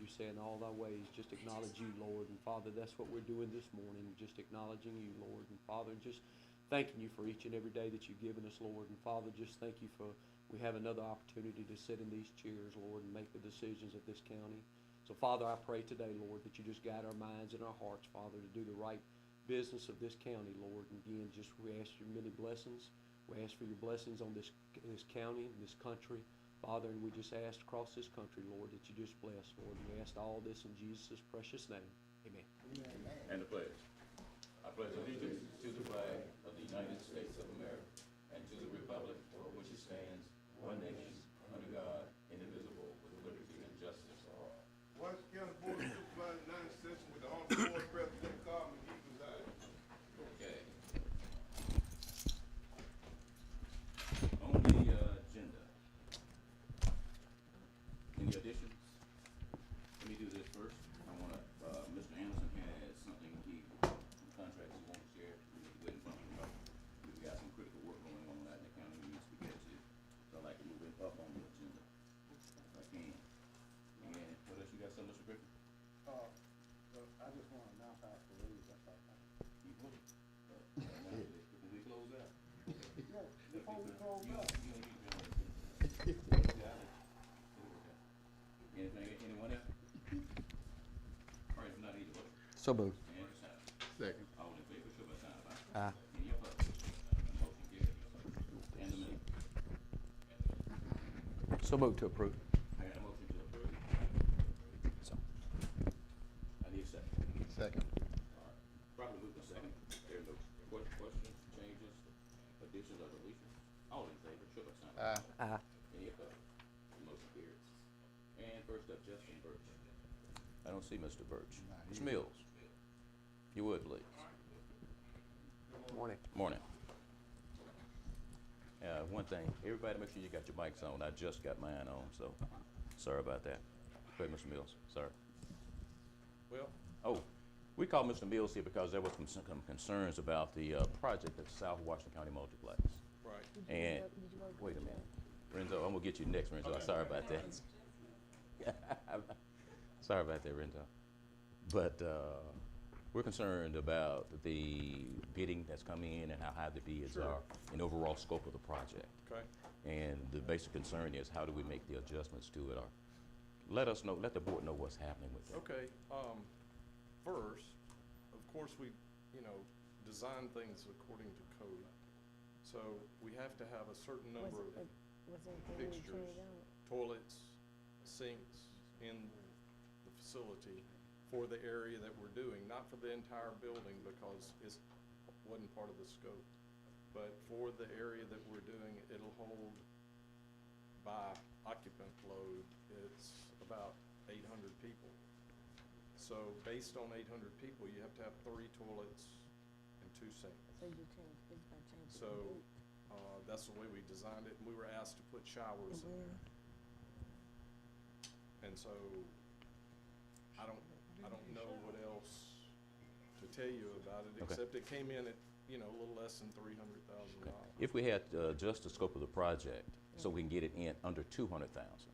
you say, in all thy ways, just acknowledge you, Lord. And Father, that's what we're doing this morning, just acknowledging you, Lord. And Father, just thanking you for each and every day that you've given us, Lord. And Father, just thank you for we have another opportunity to sit in these chairs, Lord, and make the decisions of this county. So, Father, I pray today, Lord, that you just guide our minds and our hearts, Father, to do the right business of this county, Lord. And again, just we ask your many blessings. We ask for your blessings on this county and this country, Father, and we just ask across this country, Lord, that you just bless, Lord. And we ask all this in Jesus' precious name. Amen. Amen. And the pledge. I pledge allegiance to the flag of the United States of America and to the republic for which it stands, one nation, under God, indivisible, with liberty and justice for all. Washington County Board of Supervisors, 9th session with the Honorable Board President Carmen E. presiding. Okay. On the agenda, any additions? Let me do this first. I want to, Mr. Anderson has something some contracts he wants to share. We need to go ahead and function about. We've got some critical work going on out in the county we need to get to. So I'd like to move it up on the agenda if I can. And what else you got, Mr. Griffin? I just want to announce our parade, that's all. You will. When we close out. No, before we close You up. don't need to. Anyone else? All right, if not, either way. So moved. And sign. Second. All in favor, show by sign of aye. Aye. Any opposed? Motion carries. And the minute. So moved to approve. I got a motion to approve. So. I need a second. Second. All right. Probably move to second. There are no questions, changes, additions, or deletions. All in favor, show by sign of aye. Aye. Any opposed? Motion carries. And first up, Justin Birch. I don't see Mr. Birch. Ms. Mills, if you would, please. Morning. Morning. One thing, everybody make sure you got your mics on. I just got mine on, so sorry about that. Go ahead, Mr. Mills, sorry. Well, Oh, we called Mr. Mills here because there was some concerns about the project at South Washington County Multiplex. right. And, wait a minute. Renzo, I'm gonna get you next, Renzo. Okay. Sorry about that. Sorry about that, Renzo. But we're concerned about the bidding that's coming in and how high the bids Sure. are and overall scope of the project. Okay. And the basic concern is how do we make the adjustments to it, or let us know, let the board know what's happening with it. Okay. First, of course, we, design things according to code. So we have to have a certain number of fixtures, toilets, sinks in the facility for the area that we're doing, not for the entire building because it wasn't part of the scope. But for the area that we're doing, it'll hold by occupant load, it's about 800 people. So based on 800 people, you have to have 3 toilets and 2 sinks. So you change, it's by changing. So that's the way we designed it, and we were asked to put showers in there. And so I don't know what else to tell you about it, Okay. except it came in at, a little less than $300,000. If we had just the scope of the project, so we can get it in under 200,000,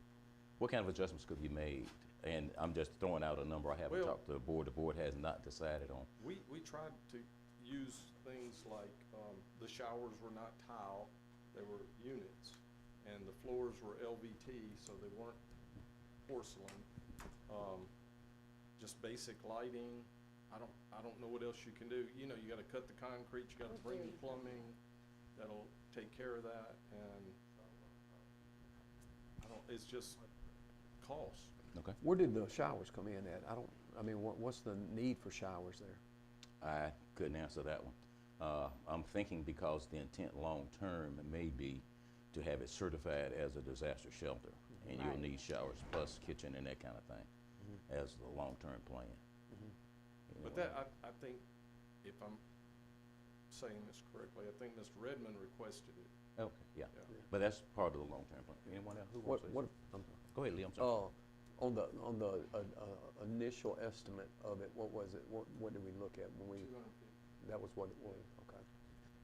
what kind of adjustments could be made? And I'm just throwing out a number. I haven't Well- talked to the board. The board has not decided on. We tried to use things like, the showers were not tile, they were units. And the floors were LVT, so they weren't porcelain. Just basic lighting. I don't know what else you can do. You gotta cut the concrete, you gotta bring the plumbing, that'll take care of that, and it's just cost. Okay. Where did the showers come in at? What's the need for showers there? I couldn't answer that one. I'm thinking because the intent long-term may be to have it certified as a disaster shelter, and you'll Right. need showers plus kitchen and that kind of thing as the long-term plan. You But know, that, I think, if I'm saying this correctly, I think Mr. Redmond requested it. Okay, yeah. Yeah. But that's part of the long-term plan. Anyone else? Who wants to say something? Go ahead, Lee, I'm sorry. On the initial estimate of it, what was it? What did we look at when we? 250. That was what it was, okay.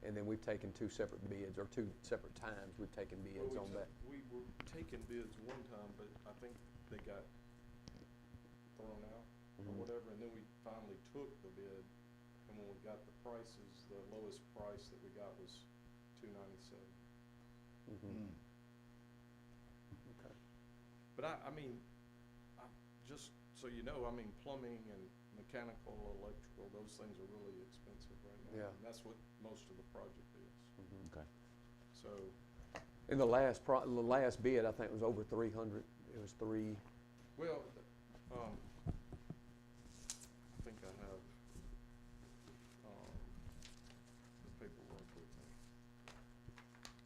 And then we've taken 2 separate bids, or 2 separate times we've taken bids on that. We were taking bids one time, but I think they got or whatever, and then we finally took the bid, and when we got the prices, the lowest price that we got was $297. Mhm. Okay. But I mean, just so you know, I mean, plumbing and mechanical, electrical, those things are really expensive right now. Yeah. And that's what most of the project is. Okay. So, In the last bid, I think it was over 300. It was three. well, I think I have, the paperwork with me,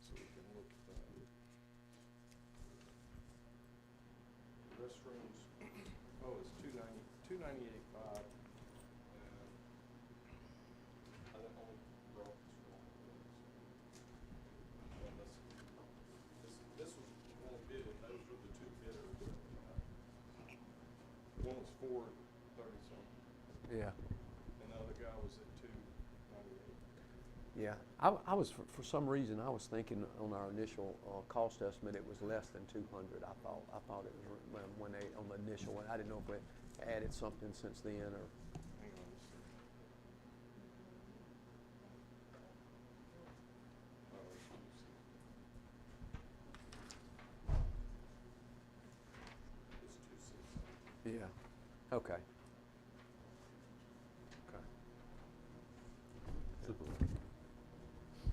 so we can look at that. Restrooms, oh, it's $298.5, and I didn't only brought this one. This was one bid, and those were the two bidders that we had. One was $430-something, Yeah. and the other guy was at $298. Yeah. I was, for some reason, I was thinking on our initial cost estimate, it was less than 200. I thought it was when they, on the initial one. I didn't know if we added something since then or. Hang on a second. It's 260. Yeah. Okay. Okay.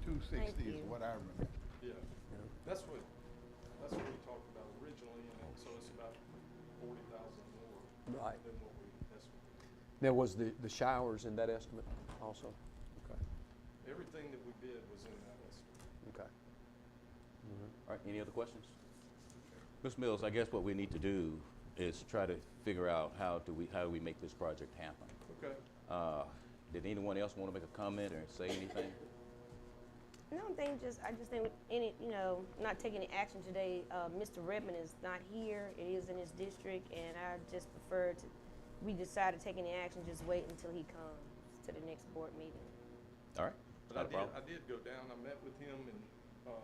260 is you. what I remember. Yeah, Yeah. that's what we talked about originally, and so it's about 40,000 more Right. than what we estimated. There was the showers in that estimate also? Okay. Everything that we did was in that estimate. Okay. All right, any other questions? Ms. Mills, I guess what we need to do is try to figure out how do we make this project happen. Okay. Did anyone else want to make a comment or say anything? No, I just think not taking any action today. Mr. Redmond is not here. It is in his district, and I just prefer to, we decide to take any action, just wait until he comes to the next board meeting. All right, But not a problem. I did go down, I met with him and, Paul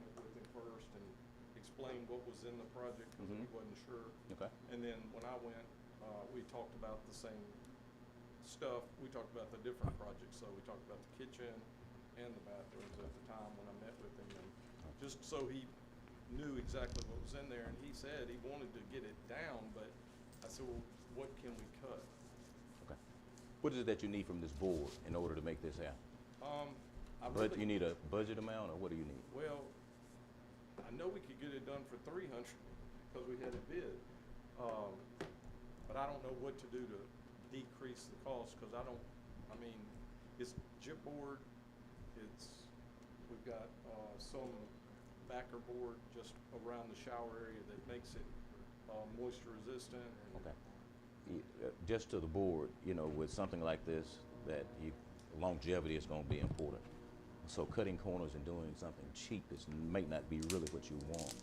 met with him first and explained what was in the project, because he wasn't sure. Okay. And then when I went, we talked about the same stuff. We talked about the different projects, so we talked about the kitchen and the bathrooms at the time when I met with him, and just so he knew exactly what was in there, and he said he wanted to get it down, but I said, well, what can we cut? Okay. What is it that you need from this board in order to make this happen? But You need a budget amount, or what do you need? Well, I know we could get it done for 300 because we had a bid, but I don't know what to do to decrease the cost, because it's chipboard, we've got some backer board just around the shower area that makes it moisture resistant. And Okay. Just to the board, with something like this, that longevity is going to be important. So cutting corners and doing something cheap may not be really what you want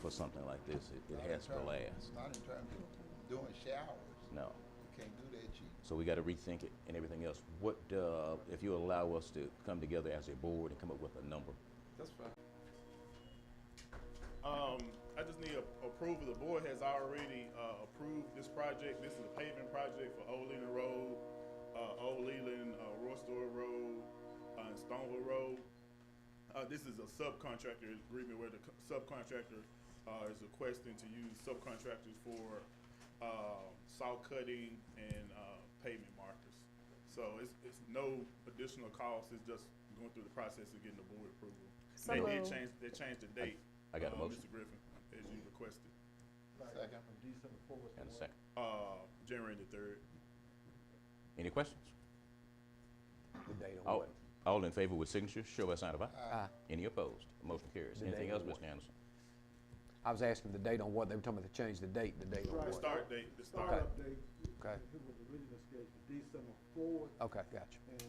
for something like this. It has to last. Not in terms of doing showers. No. You can't do that cheap. So we got to rethink it and everything else. What, if you allow us to come together as a board and come up with a number? that's fine. I just need approval. The board has already approved this project. This is a paving project for Old Leland Road, Old Leland, Roy Story Road, and Stoneville Road. This is a subcontractor agreement where the subcontractor is requesting to use subcontractors for saw cutting and pavement markers. So it's no additional cost. It's just going through the process of getting the board approval. So They moved. changed the date. I got a motion. Mr. Griffin, as you requested. Second. From December 4th. And a second. January the 3rd. Any questions? The date on what? All in favor with signature, show by sign of aye. Aye. Any opposed? Motion carries. The Anything date else, on what? Mr. Anderson? I was asking the date on what. They were talking about to change the date on The what? start date, the start. Okay. Startup date, Okay. it was originally scheduled for December 4th, Okay, gotcha. and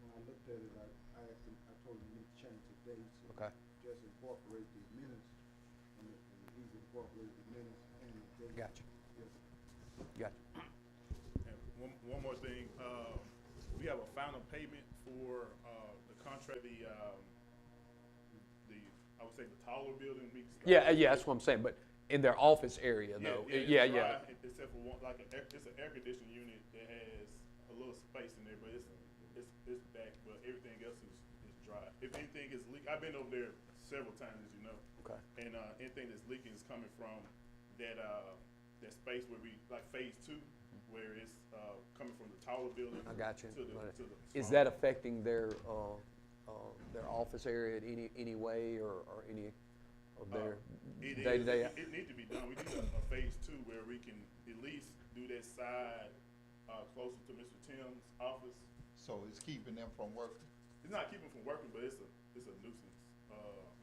when I looked at it, I asked him, I told him we need to change the date. So Okay. just incorporate the minutes, and he's incorporated the minutes and the date. Gotcha. Yes. Gotcha. And one more thing, we have a final payment for the contract, I would say the taller building meets. Yeah, that's what I'm saying. But in their office area though. it's Yeah, dry, yeah. Except for one, like it's an air conditioning unit that has a little space in there, but it's back, but everything else is dry. If anything is leak, I've been over there several times, as you know. Okay. And anything that's leaking is coming from that that space where we like phase 2, where it's coming from the taller building. I got you. To the Is smaller. that affecting their office area in any way or any of their It is. day-to-day? It needs to be done. We need a phase 2 where we can at least do that side closer to Mr. Tim's office. So it's keeping them from working? It's not keeping them from working, but it's a nuisance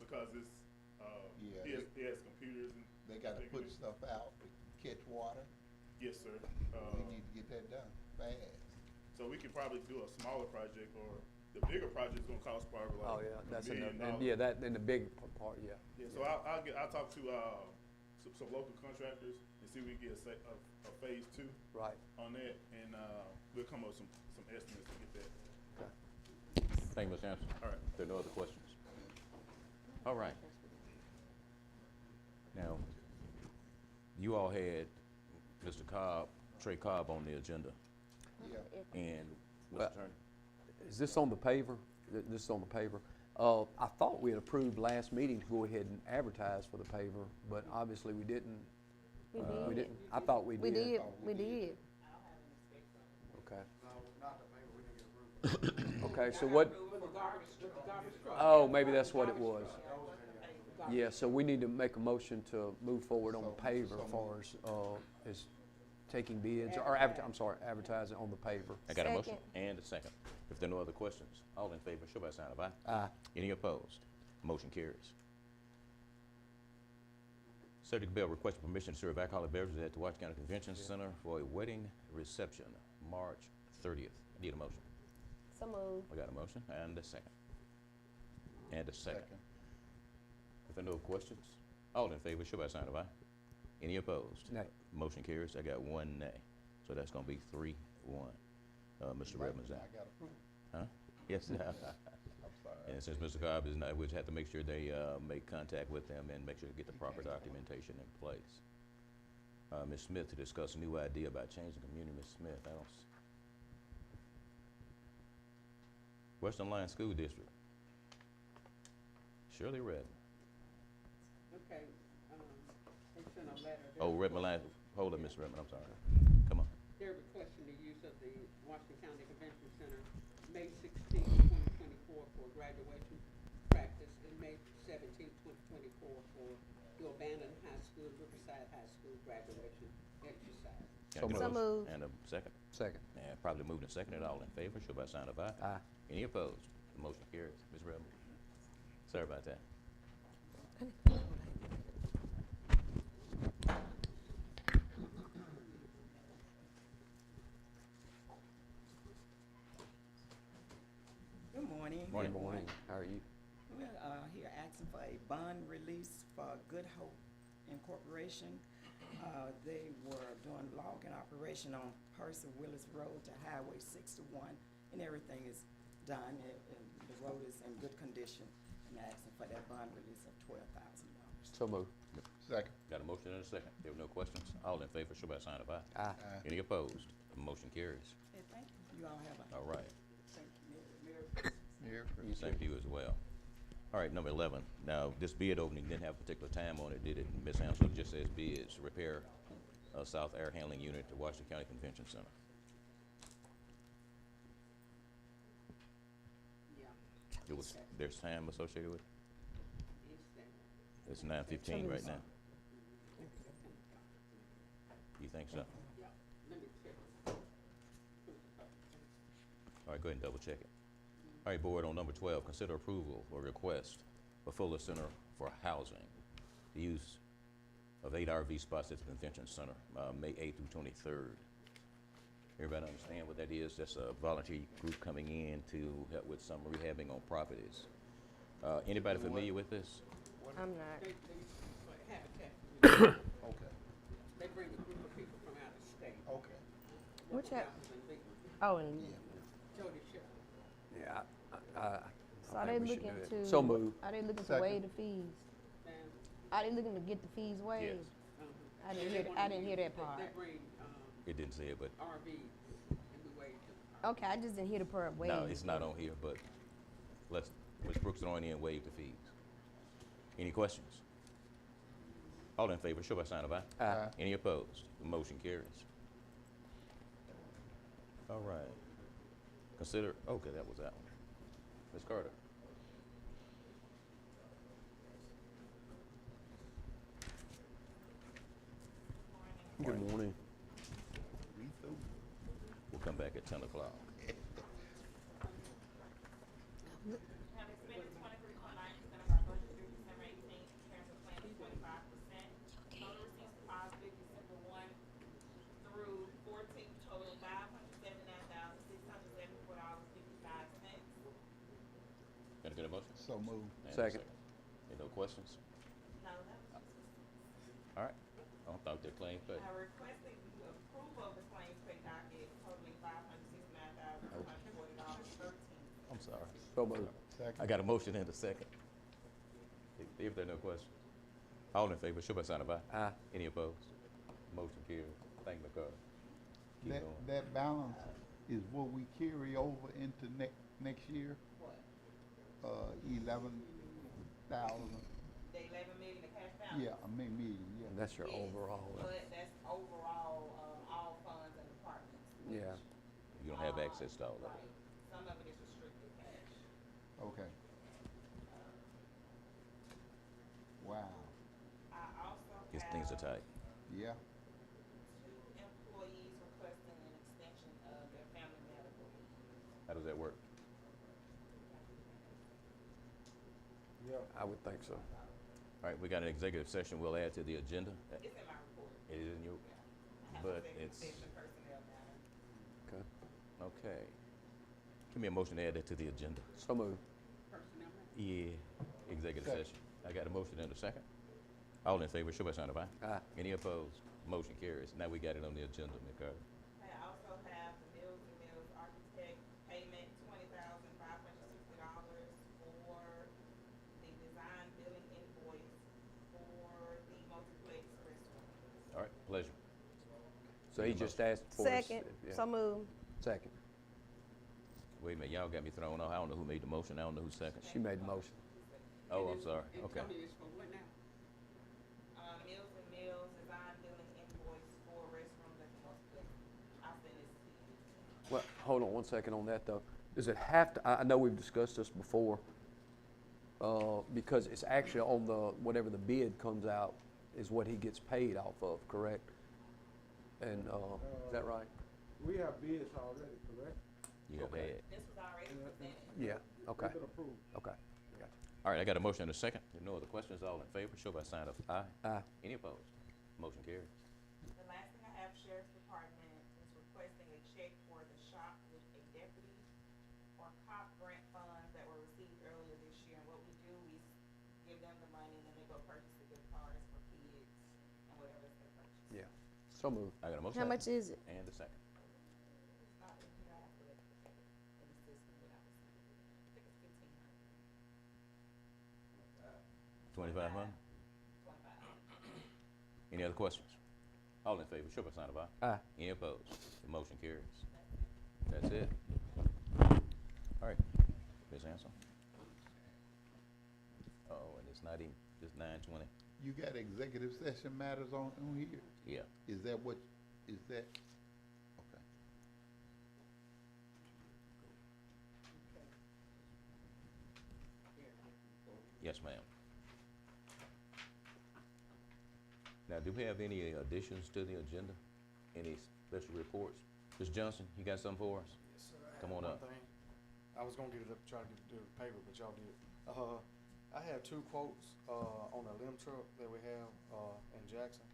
because it's Yeah, he has computers and They gotta put stuff out to catch water. yes, sir. They need to get that done fast. So we could probably do a smaller project, or the bigger project's gonna cost probably like Oh, yeah, that's $1 million. enough. And yeah, that, and the big part, yeah. Yeah, so I'll talk to some local contractors and see if we can get a phase 2 Right. on that, and we'll come up with some estimates to get that. Okay. Thank you, Mr. Anderson. All right. There are no other questions? All right. Now, you all had Mr. Cobb, Trey Cobb on the agenda, Yeah. and Well- Mr. Attorney? Is this on the paver? This is on the paver. I thought we had approved last meeting to go ahead and advertise for the paver, but obviously we didn't. We We did. didn't. I thought we did. We did, Oh, we we did. did. Okay. No, not the paper, we didn't get approved. Okay, so what? Oh, maybe that's what it was. Yeah, so we need to make a motion to move forward on the paver as far as taking bids, or advertising on the paver. I got a motion Second. and a second. If there are no other questions, all in favor, show by sign of aye. Aye. Any opposed? Motion carries. Subject bill requesting permission to serve alcoholic beverages at the Washington County Convention Center for a wedding reception, March 30th. Need a motion. So moved. We got a motion and a second. And a second. If there are no questions, all in favor, show by sign of aye. Any opposed? Nay. Motion carries. I got one nay. So that's gonna be 3-1. Mr. Redmond's out. I got approved. Huh? Yes. I'm sorry. And since Mr. Cobb is not, we just have to make sure they make contact with them and make sure to get the proper documentation in place. Ms. Smith to discuss a new idea about changing community. Ms. Smith, I don't Western Line School District. Shirley Redmond. Okay, they sent a letter. Oh, Redmond Line, hold up, Ms. Redmond, I'm sorry. Come on. They're requesting the use of the Washington County Convention Center, May 16, 2024 for graduation practice, and May 17, 2024 for the Urbana High School, Riverside High School graduation exercise. Can I get a So motion? moved. And a second? Second. And probably moved and seconded. All in favor, show by sign of aye. Aye. Any opposed? The motion carries. Ms. Redmond. Sorry about that. Good morning. Morning. Good morning. How are you? We're here asking for a bond release for Good Hope Incorporation. They were doing logging operation on Percy Willis Road to Highway 61, and everything is done, and the road is in good condition. And asking for that bond release of $12,000. So moved. Second. Got a motion and a second. There were no questions. All in favor, show by sign of aye. Aye. Any opposed? The motion carries. Hey, thank you. You all have a, All right. thank you, Merry Christmas. Merry Same Christmas. to you as well. All right, number 11. Now, this bid opening didn't have a particular time on it, did it? Ms. Hansel, it just says bids, repair South Air Handling Unit at the Washington County Convention Center. Yeah, There's time associated with it? it's It's that. 9:15 right now. You think so? Yeah, let me check. All right, go ahead and double check it. All right, board, on number 12, consider approval or request for Fuller Center for housing. The use of 8 RV spots at the convention center, May 8th through 23rd. Everybody understand what that is? That's a volunteer group coming in to help with some rehabbing on properties. Anybody familiar with this? I'm not. They Habitat. Okay, They bring a group of people from out of state. okay. Which Houses hap- in Leland. Oh, and Jody Shepherd. Yeah. so are they looking to? So moved. Are they looking to Second. waive the fees? And Are they looking to get the fees waived? Yes. I didn't hear that part. They bring, It didn't say it, but, RVs and we waive them. Okay, I just didn't hear the part wave. no, it's not on here, but let's, Ms. Brooks join in and waive the fees. Any questions? All in favor, show by sign of aye. Aye. Any opposed? The motion carries. All right. Consider, okay, that was that one. Ms. Carter. Good morning. We through. We'll come back at 10 o'clock. County spending 23.9% of our budget through December 18th, transfer plan is 25%. Total receipts deposited December 1 through 14th, total $579,674.55. Can I get a motion? So move. And a Second. Any no questions? No, that was All right. I don't think they're claims paid. requesting approval of the claims pay docket totaling $569,240.13. I'm sorry. So moved. Second. I got a motion and a second. If there are no questions. All in favor, show by sign of aye. Aye. Any opposed? Motion carries. Thank you, McCarter. Keep That, going. that balance is what we carry over into next year? What? 11,000. The 11 million in cash balance. Yeah, I mean, million, yeah. And that's your Yes, overall. But that's overall, all funds and departments. Yeah. You don't have access to all of Right. it. Some of it is restricted cash. Okay. Wow. I also These things are have tight. Yeah. 2 employees requesting an extension of their family medical leave. How does that work? Yeah. I would think so. All right, we got an executive session we'll add to the agenda. It's in my report. It is in your, I have but executive it's, session personnel matter. Okay. okay. Give me a motion to add that to the agenda. So moved. Personnel matter. Yeah, executive Second. session. I got a motion and a second. All in favor, show by sign of aye. Aye. Any opposed? Motion carries. Now we got it on the agenda, Ms. Carter. I also have the Mills and Mills Architect payment, $20,560 for the design billing invoice for the multiplex restaurant. All right, pleasure. So he just asked for us. Second, yeah. so moved. Second. Wait a minute, y'all got me thrown off. I don't know who made the motion. I don't know who seconded. She made the motion. Oh, I'm sorry. And Okay. tell me it's for what now? Mills and Mills design billing invoice for restrooms at the multiplex. I'll send this to you. Well, hold on one second on that though. Does it have to, I know we've discussed this before, because it's actually on the, whatever the bid comes out is what he gets paid off of, correct? And, is that right? We have bids already, correct? You have Okay. had. This was already presented. Yeah, okay, It's been approved. okay. Gotcha. All right, I got a motion and a second. If no other questions, all in favor, show by sign of aye. Aye. Any opposed? Motion carries. The last thing I have, Sheriff's Department is requesting a check for the shop with a deputy or cop grant funds that were received earlier this year. And what we do, we give them the money and then they go purchase the gift cards for kids and whatever else they purchase. Yeah, so moved. I got a motion. How much is it? And a second. It's not in here, I have to look at it in the system without the, I think it's 1,500. 2,500? 25. Any other questions? All in favor, show by sign of aye. Aye. Any opposed? The motion carries. That's it. All right, Ms. Hanson. Oh, and it's not even, just 9:20? You got executive session matters on here? Yeah. Is that what, is that? Okay. Yes, ma'am. Now, do we have any additions to the agenda? Any special reports? Ms. Johnson, you got something for us? Yes, sir. I Come had on one up. thing. I was gonna get it up, try to get it to the paper, but y'all did. I have 2 quotes, on a limb truck that we have, in Jackson.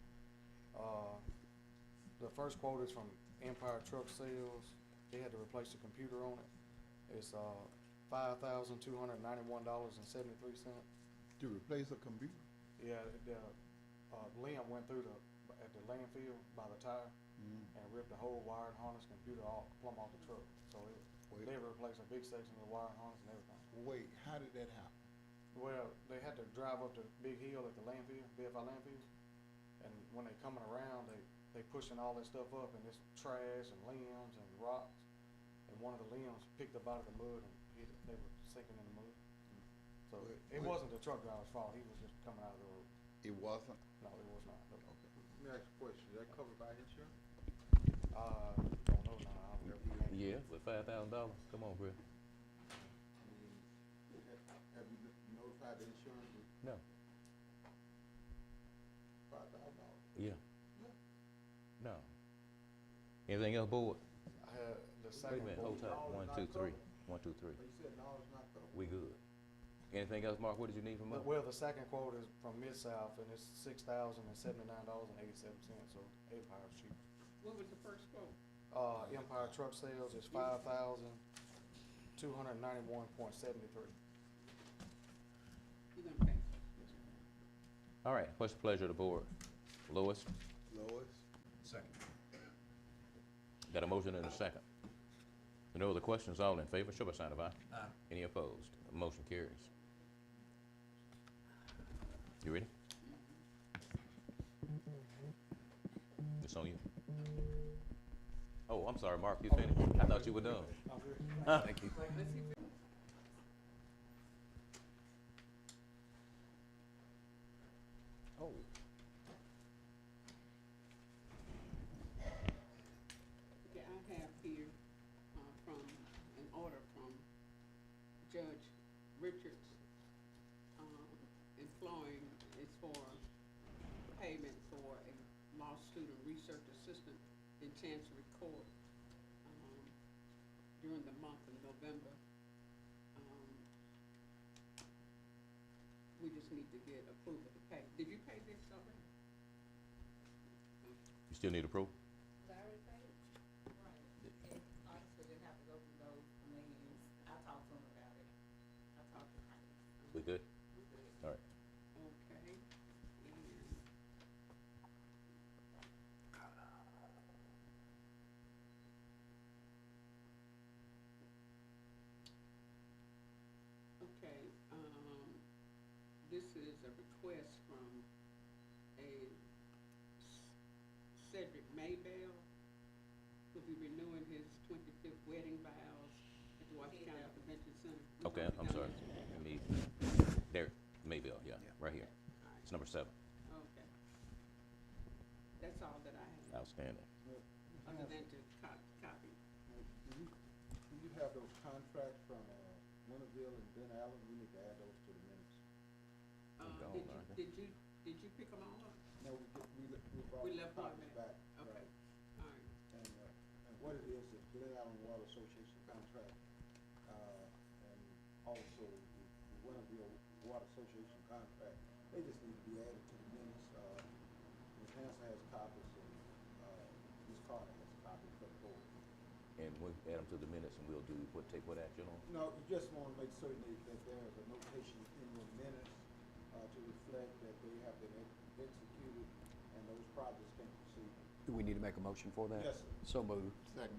The first quote is from Empire Truck Sales. They had to replace the computer on it. It's, $5,291.73. To replace a computer? Yeah, the limb went through at the landfill by the tire and ripped the whole wired harness computer all plumb off the truck. So Wait. they replaced a big section of the wired harness and everything. Wait, how did that happen? Well, they had to drive up the big hill at the landfill, BFI landfill, And when they coming around, they pushing all that stuff up, and it's trash and limbs and rocks. And one of the limbs picked up out of the mud and hit it. They were sinking in the mud. So it wasn't the truck driver's fault. He was just coming out of the road. It wasn't? No, it was not. No. Okay. Let me ask you a question, is that covered by insurance? Don't know now. I've never been. Yeah, with $5,000. Come on, Chris. I mean, have you notified the insurance with No. $5,000? Yeah. No. Anything else, board? I had the Wait a second minute, quote. hold tight. No, One, it's two, not three. covered. 1, 2, 3. But you said no, it's not covered. We good. Anything else, Mark? What did you need from us? Well, the second quote is from Mid-South, and it's $6,079.87, so Empire's cheap. What was the first quote? Empire Truck Sales is $5,291.73. You gonna pay? All right, what's the pleasure of the board? Lois, Lois? Second. got a motion and a second. No other questions, all in favor, show by sign of aye. Aye. Any opposed? Motion carries. You ready? It's on you. Oh, I'm sorry, Mark, you finished? I thought you were done. Thank you. Let's see if Oh. Okay, I have here, from, an order from Judge Richards, employing, is for payment for a law student research assistant in Chancery Court, during the month of November. We just need to get approval to pay. Did you pay this already? You still need approval? Right. And obviously didn't have to go through those meetings. I talked to him about it. I talked to him. We good? We good. All right. Okay, and okay, this is a request from a Cedric Maybell, who'll be renewing his 25th wedding vows at the Washington County Convention Center. Okay, I'm sorry. Let me, there, Maybell, yeah, right here. It's number 7. Okay. That's all that I have, Outstanding. other than to copy. Do you have those contracts from, Winterville and Ben Allen? We need to add those to the minutes. gone, aren't they? Did you pick them all up? No, we brought We left one copies back. back. Okay, Right. all right. And what it is Glen Allen Water Association contract, and also the Winterville Water Association contract. They just need to be added to the minutes. Ms. Hanson has copies, and, Ms. Carter has a copy for the board. And we'll add them to the minutes and we'll do, take what action on? No, you just wanna make certain that there's a notation in your minutes, to reflect that they have been executed and those projects can proceed. Do we need to make a motion for that? Yes, sir. So moved. Second.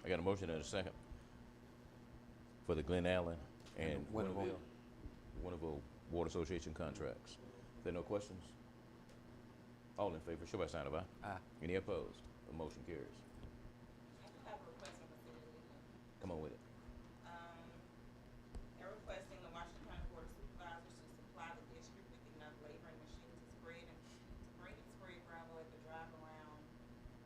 I got a motion and a second for the Glen Allen and Winterville. Winterville Water Association contracts. If there are no questions, all in favor, show by sign of aye. Aye. Any opposed? The motion carries. I do have a request from the city of Leland. Come on with it. They're requesting the Washington County Board of Supervisors to supply the district with enough labor and machines to spread gravel at the drive-around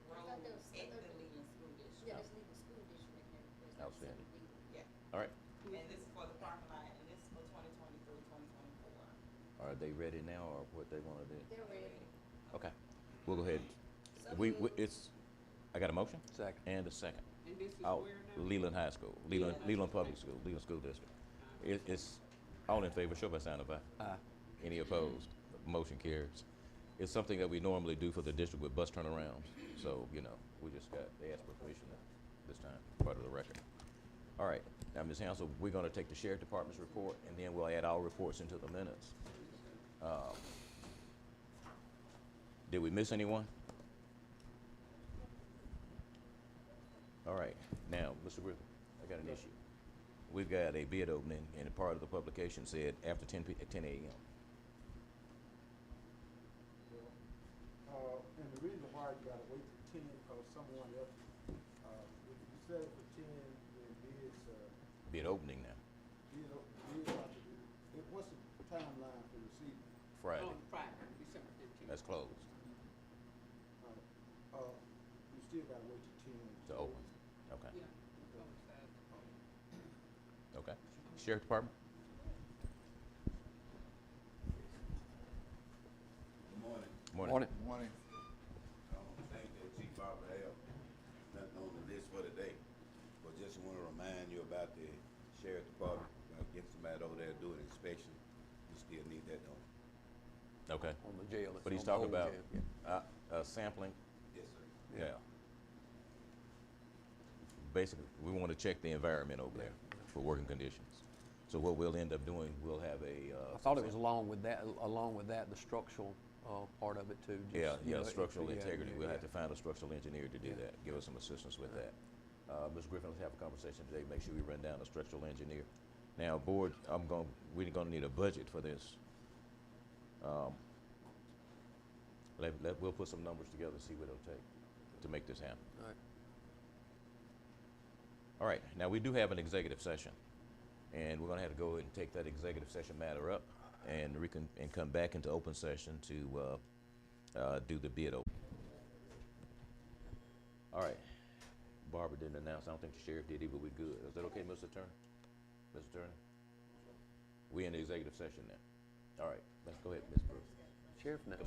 road at the Leland School District. Yeah, that's Leland School District making that request. Outstanding. Yeah, All right. and this is for the parking lot, and this is for 2023-2024. Are they ready now or what they want to do? They're ready. Okay. We'll go ahead. So I got a motion? Second. And a second. And this is Oh, where now? Leland High School, Leland Public School, Leland School District. It's all in favor, show by sign of aye. Aye. Any opposed? Motion carries. It's something that we normally do for the district with bus turnarounds. So, we just they asked for permission this time, part of the record. All right, now, Ms. Hansel, we're gonna take the Sheriff Department's report, and then we'll add our reports into the minutes. Did we miss anyone? All right, now, Mr. Griffin, I got an issue. We've got a bid opening, and part of the publication said after 10 a.m. now you gotta wait till 10 because someone else, if you set it for 10, then bids, Bid opening now, bids have to be, what's the timeline for receiving? Friday, On Friday, December 15th. that's closed You still gotta wait till 10. to open, okay, Yeah, coincides. okay. Sheriff Department? Good morning. Morning. Morning. I don't think that Chief Barber have nothing on the list for today, but just want to remind you about the sheriff department, get somebody over there to do an inspection. We still need that done. Okay, On the jail. but he's on the talking old about, jail, yeah. sampling, Yes, sir. yeah. Basically, we wanna check the environment over there for working conditions. So what we'll end up doing, we'll have a, I thought it was along with that, the structural, part of it too. just, Yeah, you know, structural yeah, integrity, yeah, we'll have yeah. to find a structural engineer to do Yeah. that, give us some assistance with that. Ms. Griffin, let's have a conversation today, make sure we run down a structural engineer. Now, board, we're gonna need a budget for this. We'll put some numbers together, see what it'll take to make this happen. All right. All right, now we do have an executive session, and we're gonna have to go ahead and take that executive session matter up and come back into open session to, do the bid open. All right, Barbara didn't announce, I don't think the sheriff did either, but we good. Is that okay, Mr. Attorney? Mr. Attorney? We in the executive session now. All right, let's go ahead, Ms. Brooks. Sheriff knows.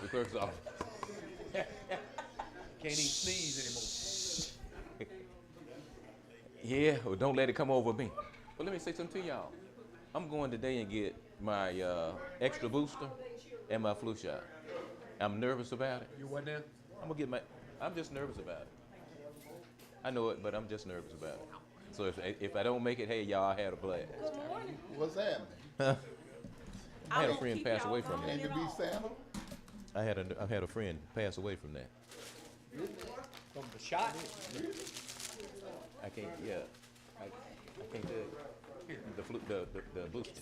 the clerk's office. Can't even sneeze anymore. Yeah, well, don't let it come over me. Well, let me say something to y'all. I'm going today and get my extra booster and my flu shot. I'm nervous about it. You what now? I'm just nervous about it. I know it, but I'm just nervous about it. So if I don't make it, hey, y'all, I had a blast. What's happening? I had a friend pass away from Can you that. be Santa? I had a friend pass away from that. From the shot? I can't, yeah. I can't do it. The booster.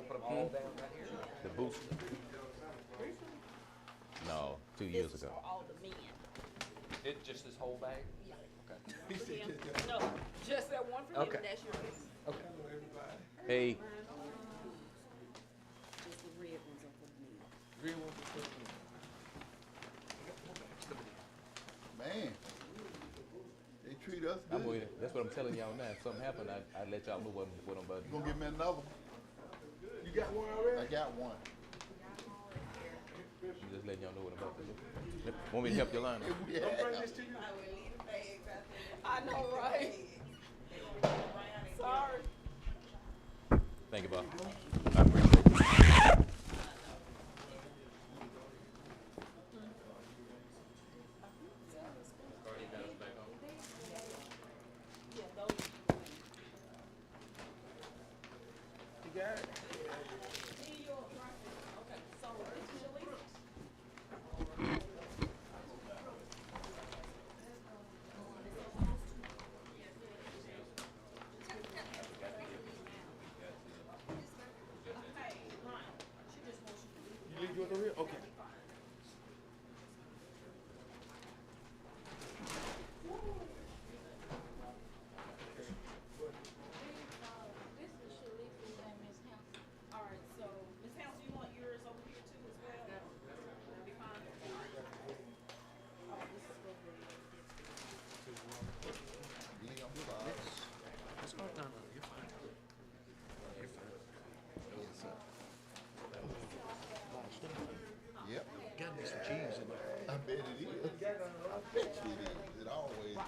Put them all down right here. The booster. No, 2 years ago. All the men. It just this whole bag? Okay. No, just that one for him, Okay. that's yours. Okay. Hey, Just the red ones are for the men. Real one for me. Man, they treat us good. I'm with it. That's what I'm telling y'all now. If something happened, I'd let y'all know what I'm about to You do. gonna give me another one? You got one already? I got one. I'm just letting y'all know what I'm about to do. Want me to help your line? Yeah. I know, right? Sorry. Thank you, Bob. I appreciate it. You got it? You leave yours over here? Okay. This is Shalisa's and Miss Hampton. All right, so Miss Hampton, you want yours over here too as well? That'll be fine. Oh, this is what we're gonna Liam Fox. That's fine. No, you're fine. You're fine. Yep. Got me some cheese in there. I bet it is. I bet you it is. It always is.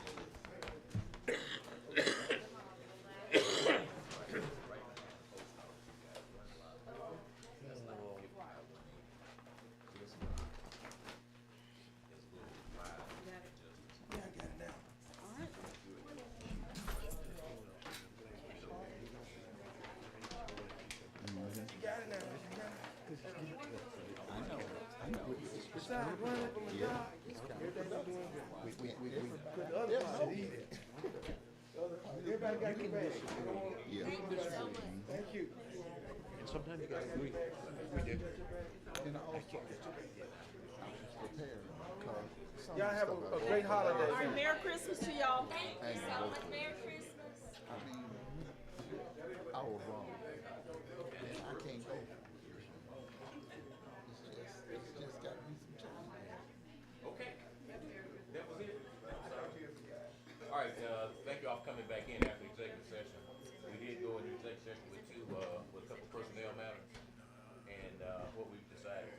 Yeah, I got it now. You got it now. I know. I know. Besides running from a job, everybody doing good. But the other part is easy. Everybody got their bag. Yeah. Thank you. And sometimes you gotta agree. We do. And also, I was preparing because some Y'all have stuff a great holiday. All right, Merry Christmas to y'all. I ain't gonna go through. Merry Christmas. I mean, I was wrong. I can't go. It's just got me some change. Okay. That was it. All right, thank you all for coming back in after executive session. We did go into executive session with a couple personnel matters and, what we've decided.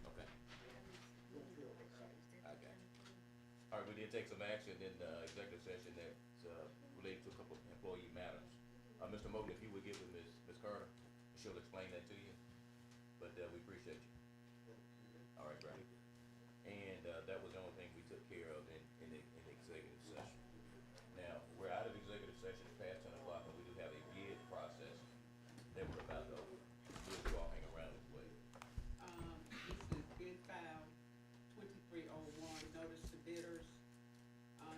Okay. I got you. All right, we did take some action in, executive session that's, related to a couple of employee matters. Mr. Mobley, if you would give it Ms. Carter, she'll explain that to you, but, we appreciate you. All right, Brad. And, that was the only thing we took care of in the executive session. Now, we're out of executive session, it's past 10 o'clock, and we do have a bid process that we're about to open. We'll be walking around this way. This is bid file 2301, notice to bidders.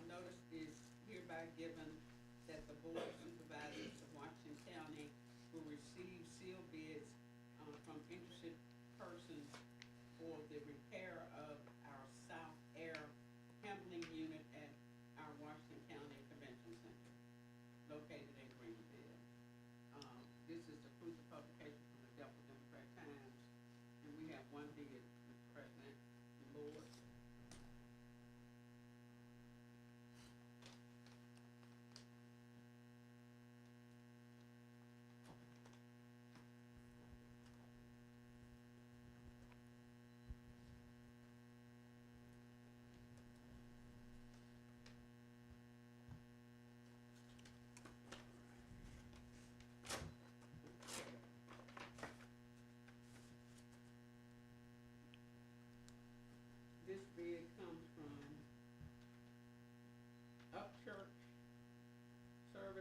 Notice is hereby given that the Board of Supervisors of Washington County will receive sealed bids from interested persons for the repair of our South Air handling unit at our Washington County Convention Center, located in Greenville. This is the proof of publication from the Delta Democrat Times, and we have one bid, Mr. President, and Board.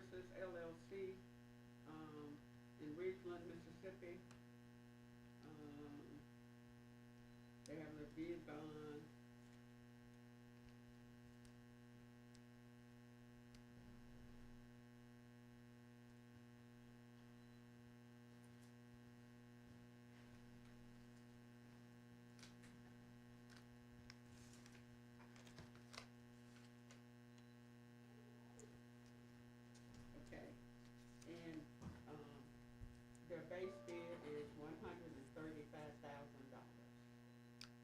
Services LLC, in Ridgeland, Mississippi. They have a bid bond. Okay, and, their base bid is $135,000.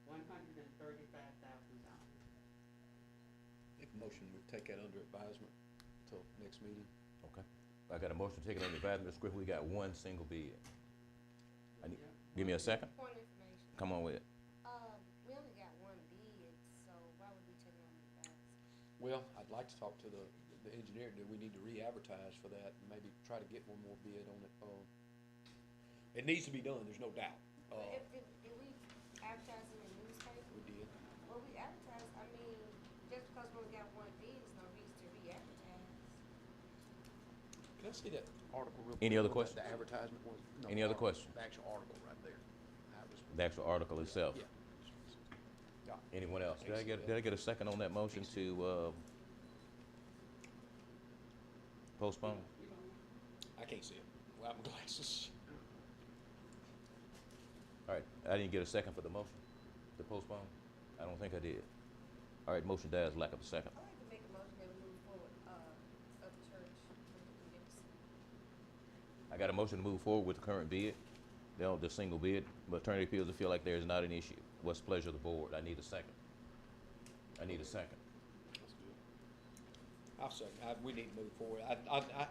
$135,000. Make a motion, we take that under advisement till next meeting. Okay. I got a motion taken under advisement, Ms. Griffin, we got one single bid. I need, give me a second, Point of information. come on with it. We only got one bid, so why would we take it on the advance? Well, I'd like to talk to the engineer. Do we need to re-advertise for that and maybe try to get one more bid on it? It needs to be done, there's no doubt. Did we advertise in the newspaper? We did. Well, we advertised, I mean, just because we only got one bid, there's no reason to re-advertise. Can I see that article real quick? Any other on questions? The advertisement one? No, Any other article, questions? The actual article right there. How it was- The actual article itself. Yeah. Yeah. Anyone else? Did I get a second on that motion to, postpone? I can't see it without my glasses. All right, I didn't get a second for the motion to postpone? I don't think I did. All right, motion dies, lack of a second. I'd like to make a motion that we move forward, of the church with the convinced. I got a motion to move forward with the current bid, the single bid, but attorney appeals to feel like there is not an issue. What's the pleasure of the board? I need a second. I need a second. Let's do it. I'll second. We need to move forward.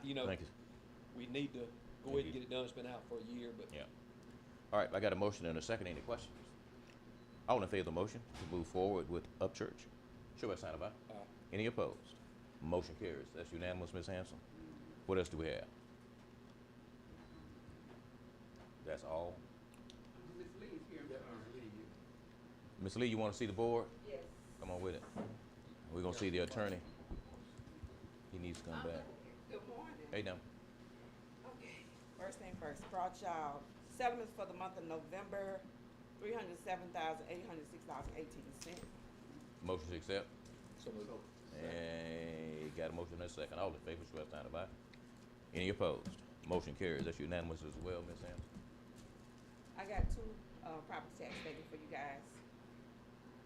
You know, Thank you. we need to go ahead and get it done. It's been out for a year, but Yeah. All right, I got a motion and a second. Any questions? All in favor of the motion to move forward with Upchurch? Show by sign of aye. Any opposed? Motion carries. That's unanimous, Ms. Hanson. What else do we have? That's all? Ms. Lee's here, I'm sorry. Ms. Lee, you want to see the board? Yes. Come on with it. We're gonna see the attorney. He needs to come back. Good morning. Hey, now. Okay, first thing first, brought y'all settlements for the month of November, $307,806.18. Motion to accept. so moved. And got a motion and a second. All in favor, show by sign of aye. Any opposed? Motion carries. That's unanimous as well, Ms. Hanson. I got two, property tax statements for you guys.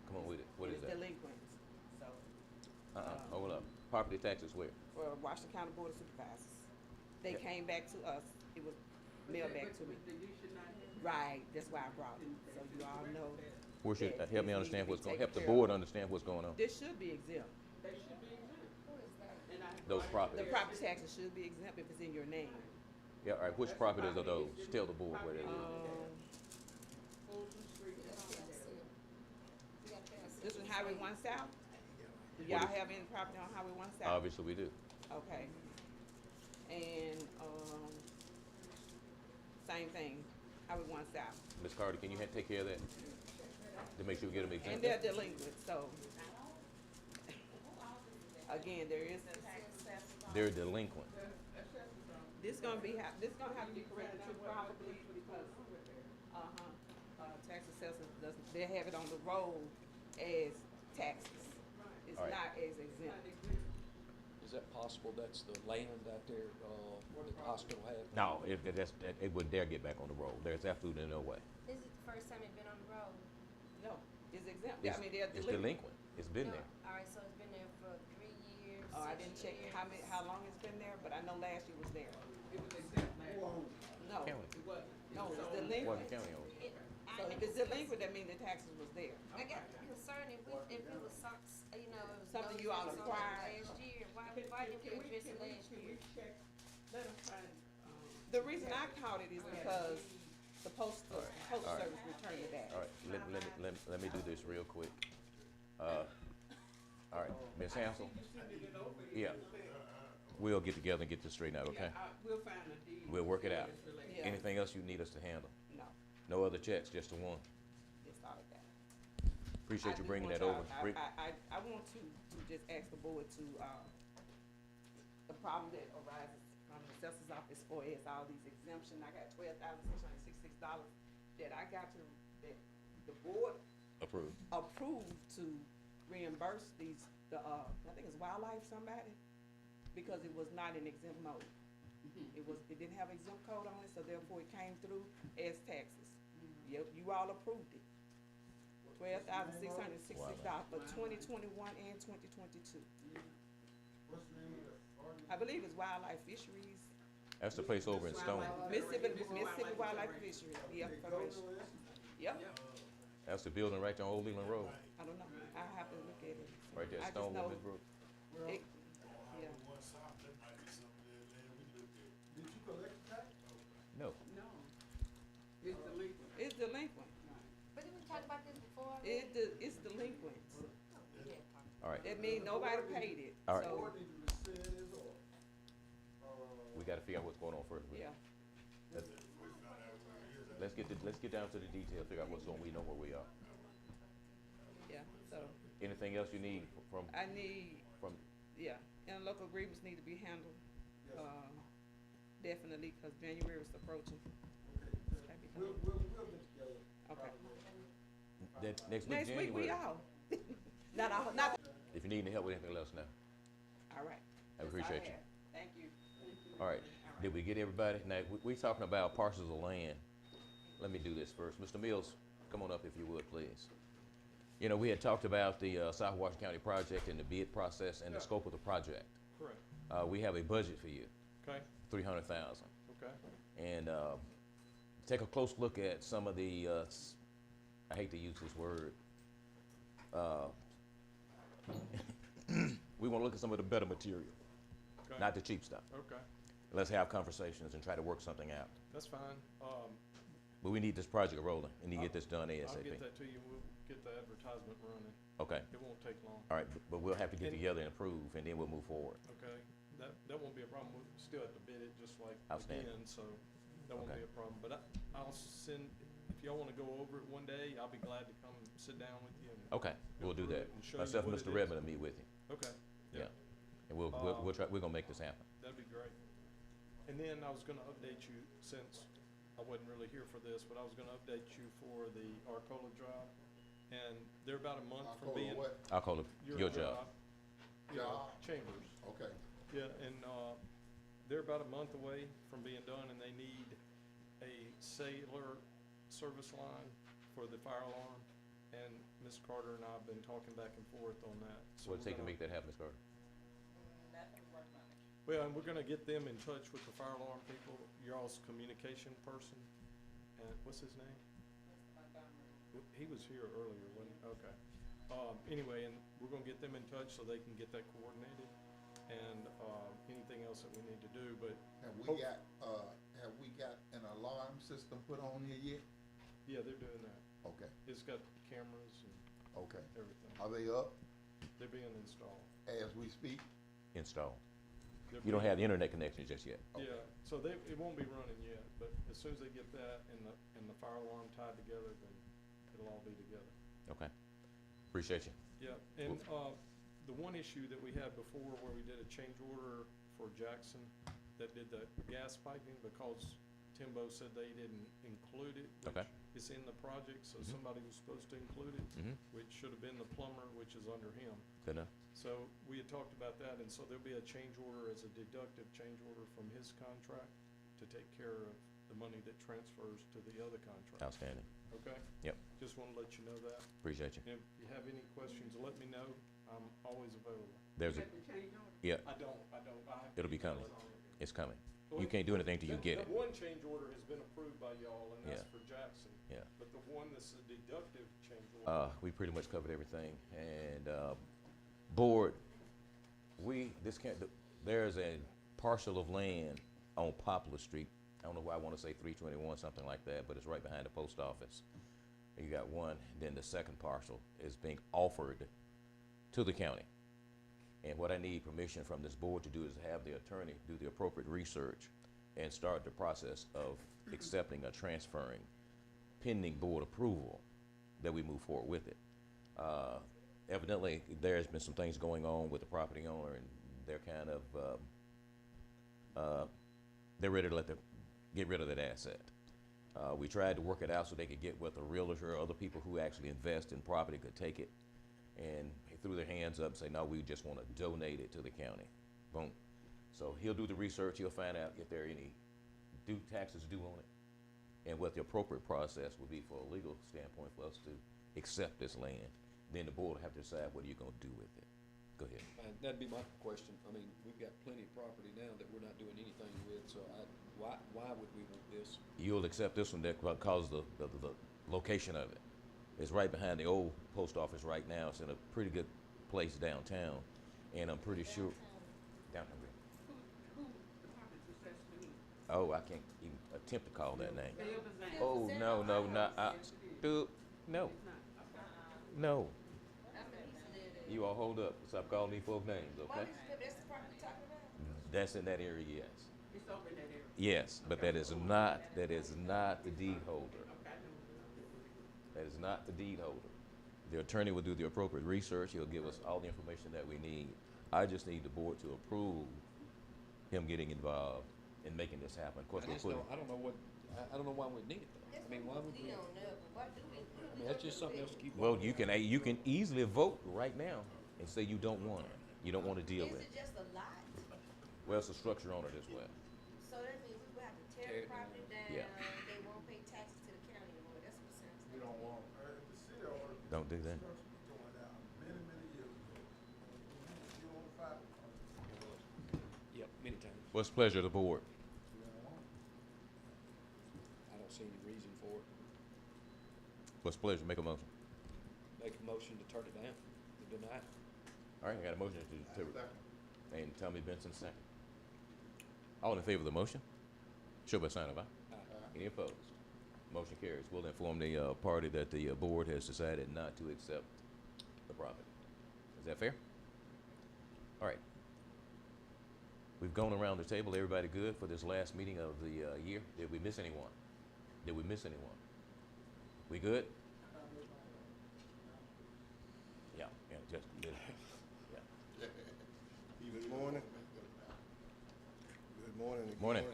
Come on with it. What is It's that? delinquent, so, Hold up. Property taxes where? for Washington County Board of Supervisors. They came back to us, it was mailed back to me. But you should not have. Right, that's why I brought it, so you all know. Where should, that help me this understand needs to what's be going, help the taken care board of. understand what's going on. This should be exempt. They should be exempt. Who is that? And I Those brought properties. it The property taxes should be exempt if it's in your name. Yeah, all right, which properties are those? Tell the board where they is. Fulton Street and Hollandale. This is Highway 1 South? Do y'all have any property on Highway 1 South? Obviously, we do. Okay. And, same thing, Highway 1 South. Ms. Carter, can you take care of that? To make sure we get them And they're exempt? delinquent, so. Again, there is, They're delinquent. this gonna have to be corrected too probably because, tax assessor doesn't, they have it on the roll as taxes. It's All right. not as exempt. Is that possible? That's the land out there, that the hospital had? No, it wouldn't dare get back on the roll. There's absolutely no way. This is the first time it's been on the road. No, it's exempt. I It's, mean, they're it's delinquent. delinquent. It's been No. there. All right, so it's been there for 3 years. Oh, I 6 didn't check years. how long it's been there, but I know last year was there. It was exempt last year. No, County. It wasn't. no, it's Wasn't delinquent. county owned. So if it's delinquent, that means the taxes was there. I got concerned if it was some, you know, it was Something those you all things on acquired. last year. Why Can didn't we address it can we last year? check, let us find, The reason I caught it is because the postal All right. service returned it back. All right, let me do this real quick. All right, Ms. Hansel? Yeah. We'll get together and get this straightened out, okay? we'll find a deed. We'll work it out. It's related. Yeah. Anything else you need us to handle? No, No other checks, just the one? just all of that. Appreciate I you do bringing want that over. y'all- I want to just ask the board to, the problem that arises assessor's office for is all these exemption. I got $12,666 that I got to, that the board Approved. approved to reimburse these, I think it's wildlife somebody, because it was not in exempt mode. It didn't have exempt code on it, so therefore it came through as taxes. You all approved it. $12,666 for 2021 and 2022. What's the name of the ordinance? I believe it's Wildlife Fisheries, That's the place over in Stone. Mississippi Wildlife Fisheries, yeah. They for code fish. for this? Yep, That's the building right there on Old Leland Road, I don't know, I have to look at it. right there I at just Stone know with Miss Brooks. it- yeah. Did you collect the tax? No. No. It's delinquent. It's delinquent. But didn't we talk about this before? It's delinquent. All right, That means nobody paid it. All right. So, Or need to rescind this or? we gotta figure out what's going on first. yeah. Let's get down to the details, figure out what's going, we know where we are. Yeah, so Anything else you need from, I need, from, yeah, and local agreements need to be handled, definitely, cause January is approaching. Okay, We'll get together. Okay. that next week, Next week, we January? all. Not, If you need any help with anything, let us know. all right. I appreciate you. Thank you. All right, did we get everybody? Now, we talking about parcels of land. Let me do this first. Mr. Mills, come on up if you would, please. You know, we had talked about the South Washington County project and the bid process and the scope of the project. Correct. We have a budget for you, Okay, 300,000. okay. And take a close look at some of the, I hate to use this word, we want to look at some of the better material, Okay. not the cheap stuff. Okay, Let's have conversations and try to work something out. that's fine. But we need this project rolling, and you get this done I'll ASAP. get that to you, we'll get the advertisement running. Okay, It won't take long. all right, but we'll have to get And- together and approve, and then we'll move forward. Okay, that won't be a problem. We'll still have to bid it just like Outstanding. again, so that won't Okay. be a problem. But I'll send, if y'all wanna go over it one day, I'll be glad to come sit down with you and. Okay, we'll do through that. it and show you Myself and what Mr. it is. Redmond will meet with you, Okay, yeah. And we'll try, we're gonna make this happen. that'd be great. And then I was gonna update you, since I wasn't really here for this, but I was gonna update you for the Arcola Drive. And they're about a month from being. I'll call it your job. Job. Chambers. Okay. Yeah, and, they're about a month away from being done, and they need a cellular service line for the fire alarm. And Ms. Carter and I have been talking back and forth on that. So What's it take to we're make that happen, Ms. Carter? Nothing worth on it. Well, and we're gonna get them in touch with the fire alarm people, your all's communication person, and what's his name? He was here earlier, wasn't he? Okay. Anyway, and we're gonna get them in touch so they can get that coordinated, and, anything else that we need to do, but, Have we got an alarm system put on here yet? yeah, they're doing that. Okay, It's got cameras and okay. everything. Are they up They're being installed. as we speak? Install. They're You don't being- have the internet connection just yet. Yeah, so it won't be running yet, but as soon as they get that and the fire alarm tied together, then it'll all be together. Okay. Appreciate you. Yeah, and, the one issue that we had before where we did a change order for Jackson that did the gas piping because Timbo said they didn't include it. Okay. Which is in the project, so Mhm. somebody was supposed to include it, Mm-hmm. which should have been the plumber, which is under him. Good enough. So we had talked about that, and so there'll be a change order as a deductive change order from his contract to take care of the money that transfers to the other contract. Outstanding. Okay? Yep. Just wanna let you know that. Appreciate you. And if you have any questions, let me know. I'm always available. There's a, Have to change order? yeah, I don't. I have to It'll be email coming. it on. it's coming. Well, You can't do anything till you get it. The one change order has been approved by y'all, and that's Yeah. for Jackson. Yeah. But the one that's a deductive change order. We pretty much covered everything. And, board, there's a parcel of land on Poplar Street. I don't know why I wanna say 321, something like that, but it's right behind the post office. You got one, then the second parcel is being offered to the county. And what I need permission from this board to do is have the attorney do the appropriate research and start the process of accepting or transferring pending board approval that we move forward with it. Evidently, there's been some things going on with the property owner, and they're kind of they're ready to get rid of that asset. We tried to work it out so they could get with a realtor or other people who actually invest in property could take it. And he threw their hands up and say, no, we just want to donate it to the county. Boom. So he'll do the research. He'll find out if there are any taxes due on it and what the appropriate process would be for a legal standpoint for us to accept this land. Then the board will have to decide what you're going to do with it. Go ahead. That'd be my question. I mean, we've got plenty of property now that we're not doing anything with, so why would we want this? You'll accept this one because of the location of it. It's right behind the old post office right now. It's in a pretty good place downtown, and I'm pretty sure. Downtown. Who department is that to me? Oh, I can't even attempt to call that name. Bill Bazan. Oh, no, dude, no. It's not, okay. No. You all hold up. Stop calling me folk names, okay? That's in that area, yes. It's over in that area. Yes, but that is not the deed holder. That is not the deed holder. The attorney will do the appropriate research. He'll give us all the information that we need. I just need the board to approve him getting involved in making this happen. Of course, I don't know why we need it though. I mean, why would we? I mean, that's just something else to keep. Well, you can easily vote right now and say you don't want it. You don't want to deal with it. Is it just a lot? Well, it's a structure on it as well. So that means we would have to tear the property down, Yeah. they won't pay taxes to the county anymore, that's what it sounds like. We don't want, the city ordered Don't do that. construction was going down many years ago. You own five. Yep, many times. What's the pleasure of the board? I don't see any reason for it. What's the pleasure? Make a motion. Make a motion to turn it down, to deny it. All right, I got a motion to and Tommy Benson second. All in favor of the motion? Show by sign of aye. Any opposed? Motion carries. We'll inform the party that the board has decided not to accept the property. Is that fair? All right. We've gone around the table. Everybody good for this last meeting of the year? Did we miss anyone? Did we miss anyone? We good? Yeah, just yeah. Good morning. Good morning again. Morning.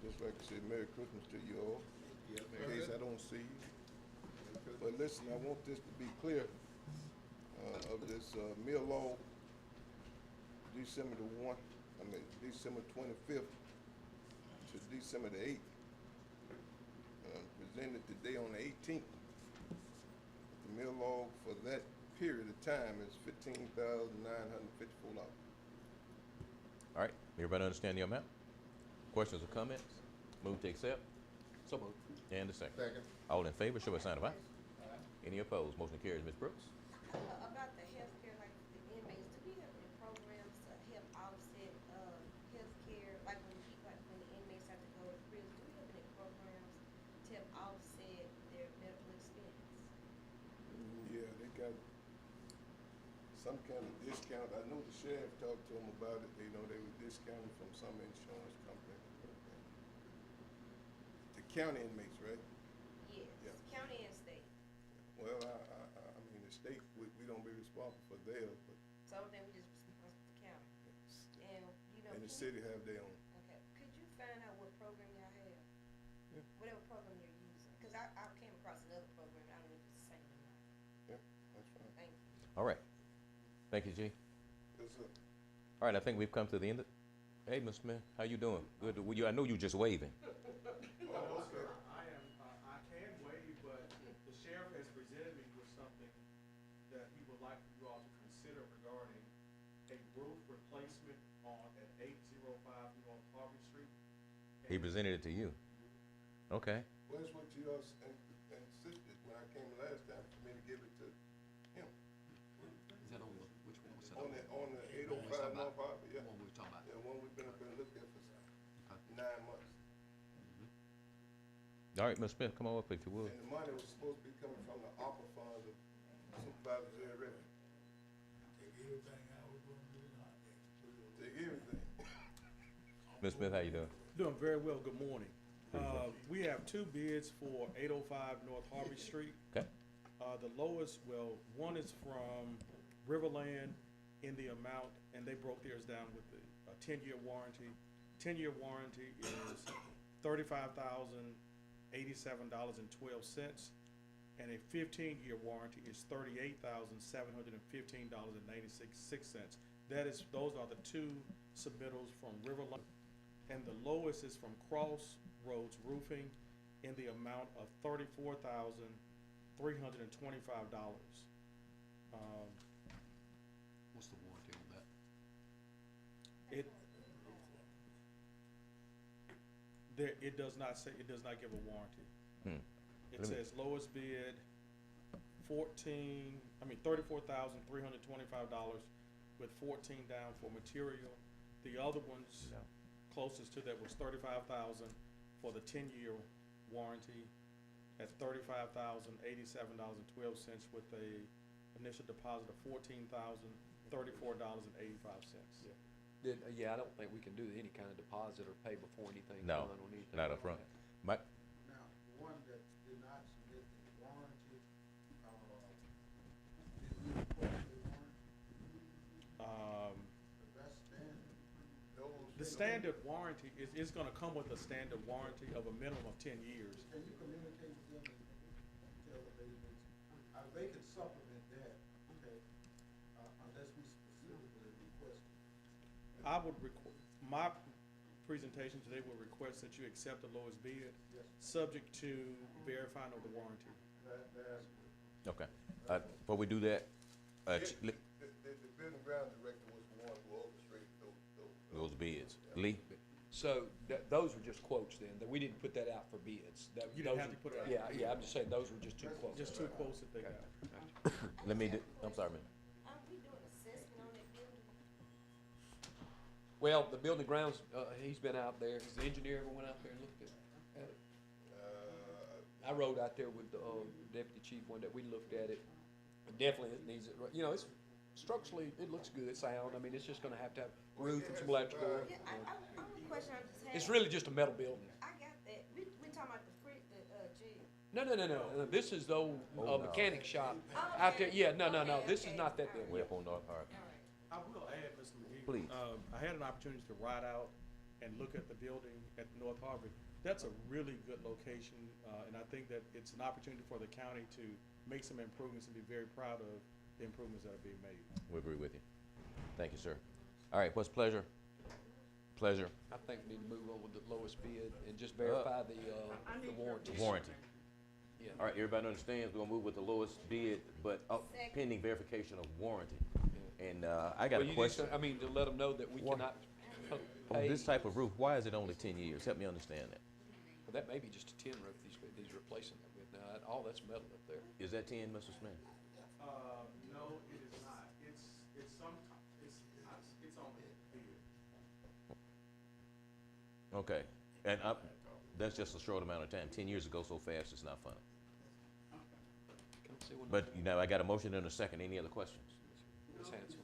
Just like to say Merry Christmas to you all, in case I don't see you. But listen, I want this to be clear, of this, mill law, December 25th to December the 8th. Presented today on the 18th. The mill log for that period of time is $15,954. All right, everybody understand the amount? Questions or comments? Move to accept? So moved. And the second. Second. All in favor, show a sign of aye. Any opposed? Motion carries. Ms. Brooks? About the healthcare, like the inmates, do we have any programs to help offset, healthcare, like when the inmates have to go to prison, do we have any programs to help offset their medical expense? Yeah, they got some kind of discount. I know the sheriff talked to them about it. They know they were discounted from some insurance company. The county inmates, right? Yes, Yeah. county and state. Well, I mean, the state, we don't be responsible for theirs, but, So then we just responsible for the county. And, you know. and the can city you- have their own. Okay, could you find out what program y'all have? Yeah. Whatever program you're using, cause I came across another program, I don't know if it's the same or not. Yeah, that's fine. Thank you. All right. Thank you, G. Yes, sir. All right, I think we've come to the end of, hey, Mr. Smith, how you doing? Good, I know you just waving. I can waive, but the sheriff has presented me with something that he would like you all to consider regarding a roof replacement at 805 North Harvey Street. He presented it to you. Okay. Well, that's what you all insisted when I came last time for me to give it to him. Is that on which one was that On the 805 North Harvey, yeah. One we were talking about. Yeah, one we've been up there looking at for 9 months. All right, Mr. Smith, come on up if you would. And the money was supposed to be coming from the ARPA funds of Supervisor Jerry Ritter. Take everything. Ms. Smith, how you doing? Doing very well, good morning. We have two bids for 805 North Harvey Street. Okay. The lowest, well, one is from Riverland in the amount, and they broke theirs down with a 10-year warranty, 10-year warranty is $35,087.12, and a 15-year warranty is $38,715.96. Those are the two submittals from Riverline, and the lowest is from Crossroads Roofing in the amount of $34,325. What's the warranty on that? It does not say, it does not give a warranty. It Let me- says lowest bid, $34,325 with 14 down for material. The other ones closest to that was 35,000 for the 10-year warranty at $35,087.12 with a initial deposit of $14,034.85. Yeah, I don't think we can do any kind of deposit or pay before anything No, done on anything. not like upfront. that. Mike? Now, the one that did not submit the warranty, did he request a warranty? The best standard. The standard warranty is gonna come with a standard warranty of a minimum of 10 years. Can you communicate with them and tell them they can supplement that, okay, unless we specifically request it? I would my presentation today will request that you accept the lowest bid, Yes. subject to verifying of the warranty. That's Okay. Before we do that, The building ground director was the one who orchestrated those bids. Lee? So, those were just quotes then, that we didn't put that out for bids. You didn't have to put it out. Yeah, I'm just saying, those were just two quotes. Just two quotes that they got. Let me I'm sorry, man. Aren't we doing assessment on that building? Well, the building grounds, he's been out there, has the engineer ever went out there and looked at it? I rode out there with the deputy chief one day, we looked at it. Definitely it needs it, you know, it's structurally, it looks good, sound, I mean, it's just gonna have to have roof and some electrical. Yeah, I have a question I just had. It's really just a metal building. I got that. We talking about the jail. No, this is the old Oh, no. mechanic shop Oh, out there, okay. yeah, no, Okay, this is okay. not that building. Way up on North Park. I will add, Mr. McGee. Please. I had an opportunity to ride out and look at the building at North Harvard. That's a really good location, and I think that it's an opportunity for the county to make some improvements and be very proud of the improvements that are being made. We agree with you. Thank you, sir. All right, what's pleasure? Pleasure. I think we need to move on with the lowest bid and just verify the warranty. Warranty. Yeah. All right, everybody understands, we're gonna move with the lowest bid, but pending verification of warranty. And, I got Well, a you need question. to, I mean, to let them know that we Why- cannot On pay. this type of roof, why is it only 10 years? Help me understand that. Well, that may be just a tin roof he's replacing it with. Now, all that's metal up there. Is that 10, Mr. Smith? No, it is not. It's on the bid. Okay, and that's just a short amount of time. 10 years ago so fast, it's not funny. Can I see one? But, you know, I got a motion and a second. Any other questions? Ms. Hansel.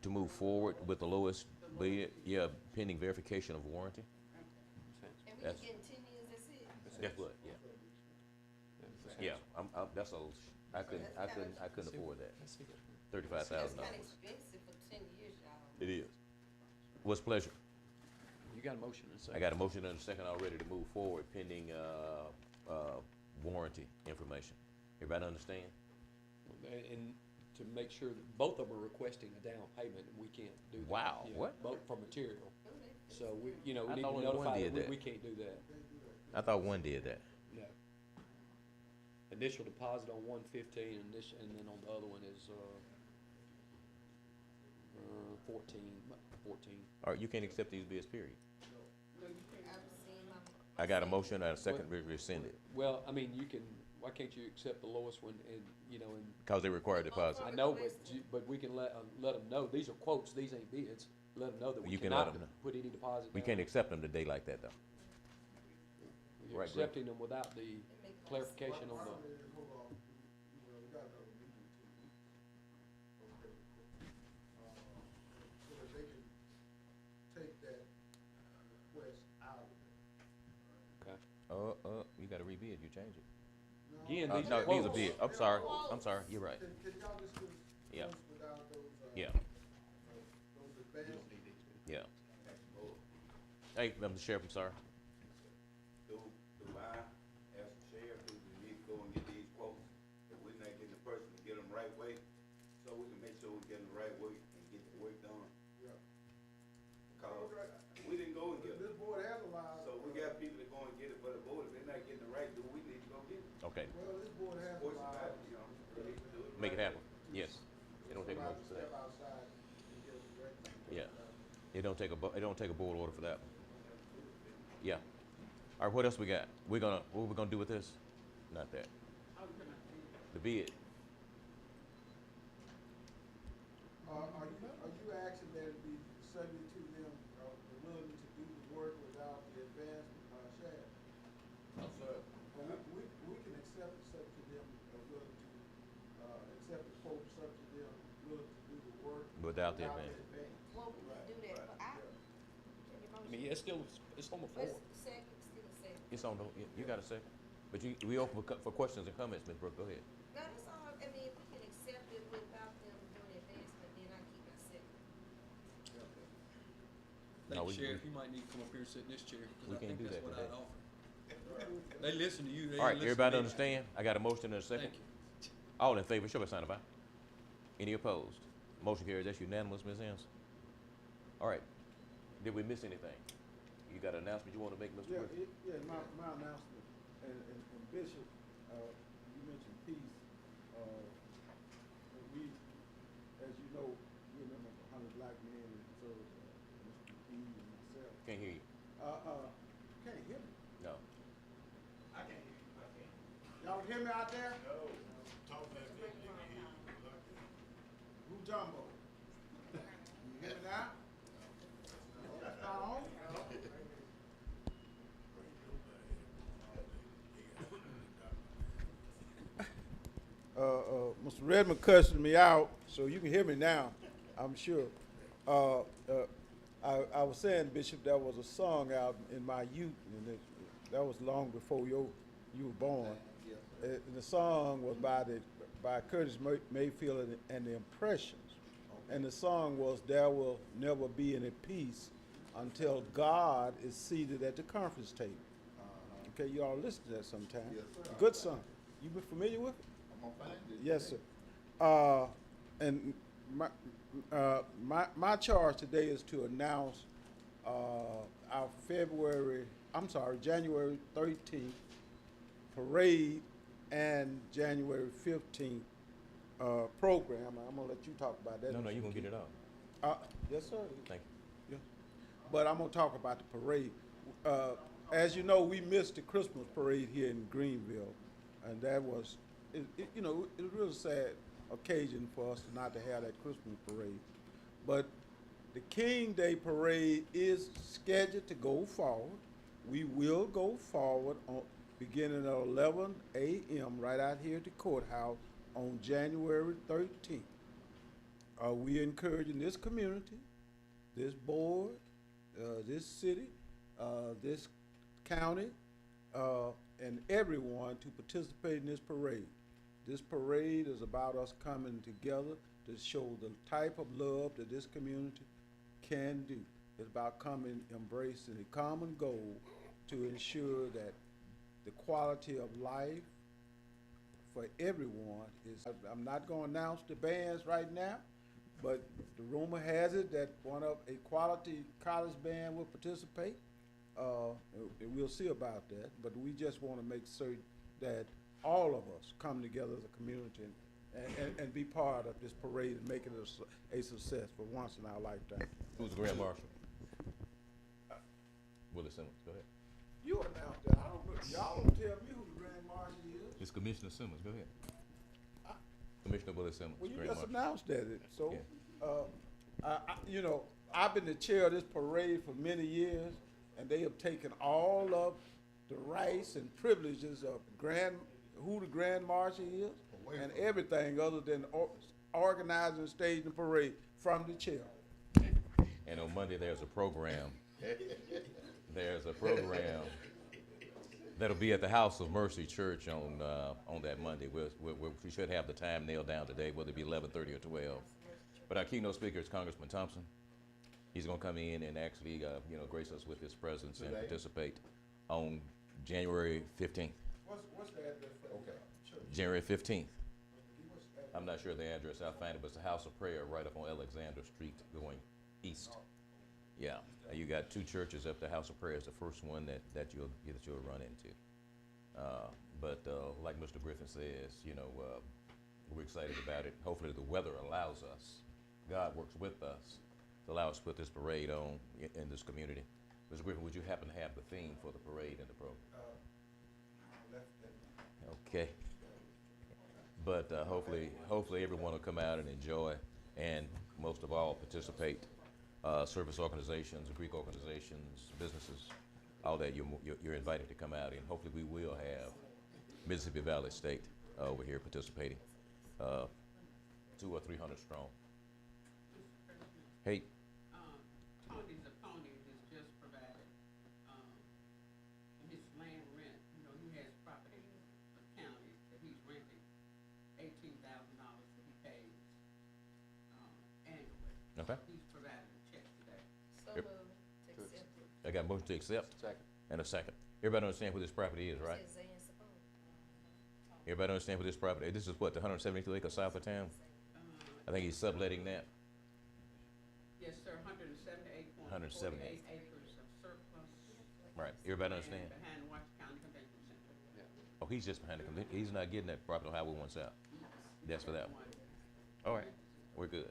To move forward with the lowest bid, yeah, pending verification of warranty? And we That's- getting 10 years, that's it? That's what, yeah. Yeah, that's I couldn't afford that. Let's see that. $35,000. That's kinda expensive for 10 years, y'all. It is. What's pleasure? You got a motion and a second. I got a motion and a second already to move forward pending, warranty information. Everybody understand? And to make sure that both of them are requesting a down payment, and we can't do that. Wow, Yeah, what? Both for material. So we, you know, I we need thought to only one notify did that that. we can't do that. I thought one did that. No. Initial deposit on 115, and then on the other one is, 14. All right, you can't accept these bids, period. I've seen my. I got a motion and a second, rescind it, Well, I mean, why can't you accept the lowest one and, you know, and because they require deposit. I know, but we can let them know, these are quotes, these ain't bids. Let them know that we You can let cannot 'em know. put any deposit We down. can't accept them today like that, though. You're Right, Greg. accepting them without the clarification on the, Hold on, we got another meeting in 2 weeks. Okay. So that they can take that request out of it. okay. You gotta rebid, you change it. Again, No, these are these are quotes. bid, I'm sorry, you're right. Can y'all just do Yeah. those without those, Yeah, those advanced? yeah. Hey, Mr. Sheriff, I'm sorry. Do I, as the sheriff, do we need to go and get these quotes? If we're not getting the person to get them right way, so we can make sure we're getting the right way and get the work done. Yeah. Cause we didn't go and get This it. board has allowed. So we got people that go and get it for the board. If they're not getting it right, do we need to go get it? Okay, Well, this board has Of course, allowed. you know, we need to do it make it right. happen. Yes. It don't take a motion for that. Step outside and get it correct. Yeah. It don't take a board order for that. Yeah. All right, what else we got? What we gonna do with this? Not that. The bid. Are you asking that it be subject to them, willing to do the work without the advanced, shaft? No, sir. Well, we can accept it subject to them, willing to, accept the quote subject to them, willing to do the work. Without the advance. Well, we can do that, but I mean, yeah, it's on the floor. second, still a second. It's on the, you got a second? But we open for questions and comments, Ms. Brooke, go ahead. No, that's all, I mean, if we can accept it without them doing advancement, then I keep it second. No, Thank we- you, Sheriff, you might need to come up here and sit in this chair, We because I can't think do that's that what today. I'd offer. They listen to you, they All right, listen everybody to me. understand? I got a motion and a second. Thank you. All in favor, show by sign of aye. Any opposed? Motion carries, that's unanimous, Ms. Ennis. All right, did we miss anything? You got an announcement you want to make, Mr. Yeah, Wood? my announcement, and Bishop, you mentioned peace, we, as you know, we remember 100 black men, and so, Mr. E and myself. Can't hear you. Can't hear me. No. I can't hear you, I can't. Y'all hear me out there? No, talk like that, you can hear you like that. Who Jumbo? You hear me now? That's not on? Mr. Redmond cussing me out, so you can hear me now, I'm sure. I was saying, Bishop, there was a song out in my youth, and that was long before you were born. And the song was by Curtis Mayfield and the Impressions. And the song was, "There will never be any peace until God is seated at the conference table." Okay, you all listen to that sometime. Yes, sir. Good song. You been familiar with it? I'm gonna find it. Yes, sir. And my charge today is to announce our January 13th parade and January 15th program. I'm gonna let you talk about that. No, Mr. you're gonna get Keith. it out. Yes, sir. Thank Yeah. But I'm gonna talk about the parade. As you know, we missed the Christmas parade here in Greenville, and that was, it was a real sad occasion for us not to have that Christmas parade. But the King Day parade is scheduled to go forward. We will go forward beginning at 11 a.m. right out here at the courthouse on January 13th. We encouraging this community, this board, this city, this county, and everyone to participate in this parade. This parade is about us coming together to show the type of love that this community can do. It's about embracing a common goal to ensure that the quality of life for everyone is. I'm not going to announce the bands right now, but the rumor has it that a quality college band will participate. And we'll see about that, but we just want to make certain that all of us come together as a community and be part of this parade and make it a success for once in our lifetime. Who's the Grand Marshal? Willie Simmons, go ahead. You announced that. I don't know. Y'all don't tell me who the Grand Marshal is. It's Commissioner Simmons, go ahead. Commissioner Willie Simmons, Well, you Grand just Marshal. announced that, so, Yeah. I've been the chair of this parade for many years, and they have taken all of the rights and privileges of who the Grand Marshal is, and everything other than organizing and staging the parade from the chair. And on Monday, there's a program. There's a program that'll be at the House of Mercy Church on that Monday. We should have the time nailed down today, whether it be 11:30 or 12. But our keynote speaker is Congressman Thompson. He's gonna come in and actually, grace us with his presence and Today? participate on January 15th. What's the address for the church? January 15th. What's the address? I'm not sure the address, I'll find it, but it's the House of Prayer right up on Alexander Street going east. Yeah, you got two churches up. The House of Prayer is the first one that you'll run into. But like Mr. Griffin says, we're excited about it. Hopefully the weather allows us, God works with us to allow us to put this parade on in this community. Mr. Griffin, would you happen to have the theme for the parade in the program? Okay. But hopefully everyone will come out and enjoy, and most of all participate. Service organizations, Greek organizations, businesses, all that, you're invited to come out, and hopefully we will have Mississippi Valley State over here participating, 200 or 300 strong. Hey. Tony Zapponi has just provided, his land rent, he has property in the county that he's renting, $18,000 that he pays, annually. Okay. He's provided a check today. So Yep. moved to accept it. I got a motion to accept. Second. And a second. Everybody understand where this property is, right? Says Zan Sapone. Everybody understand where this property, this is what, the 172 acre south of town? I think he's subletting that. Yes, sir, 178.48 178. acres of surplus. Right. Everybody land understand? behind the Washington County Convention Center. Oh, he's just behind the convention. He's not getting that property on Highway 1 South. That's for that one. All right, we're good.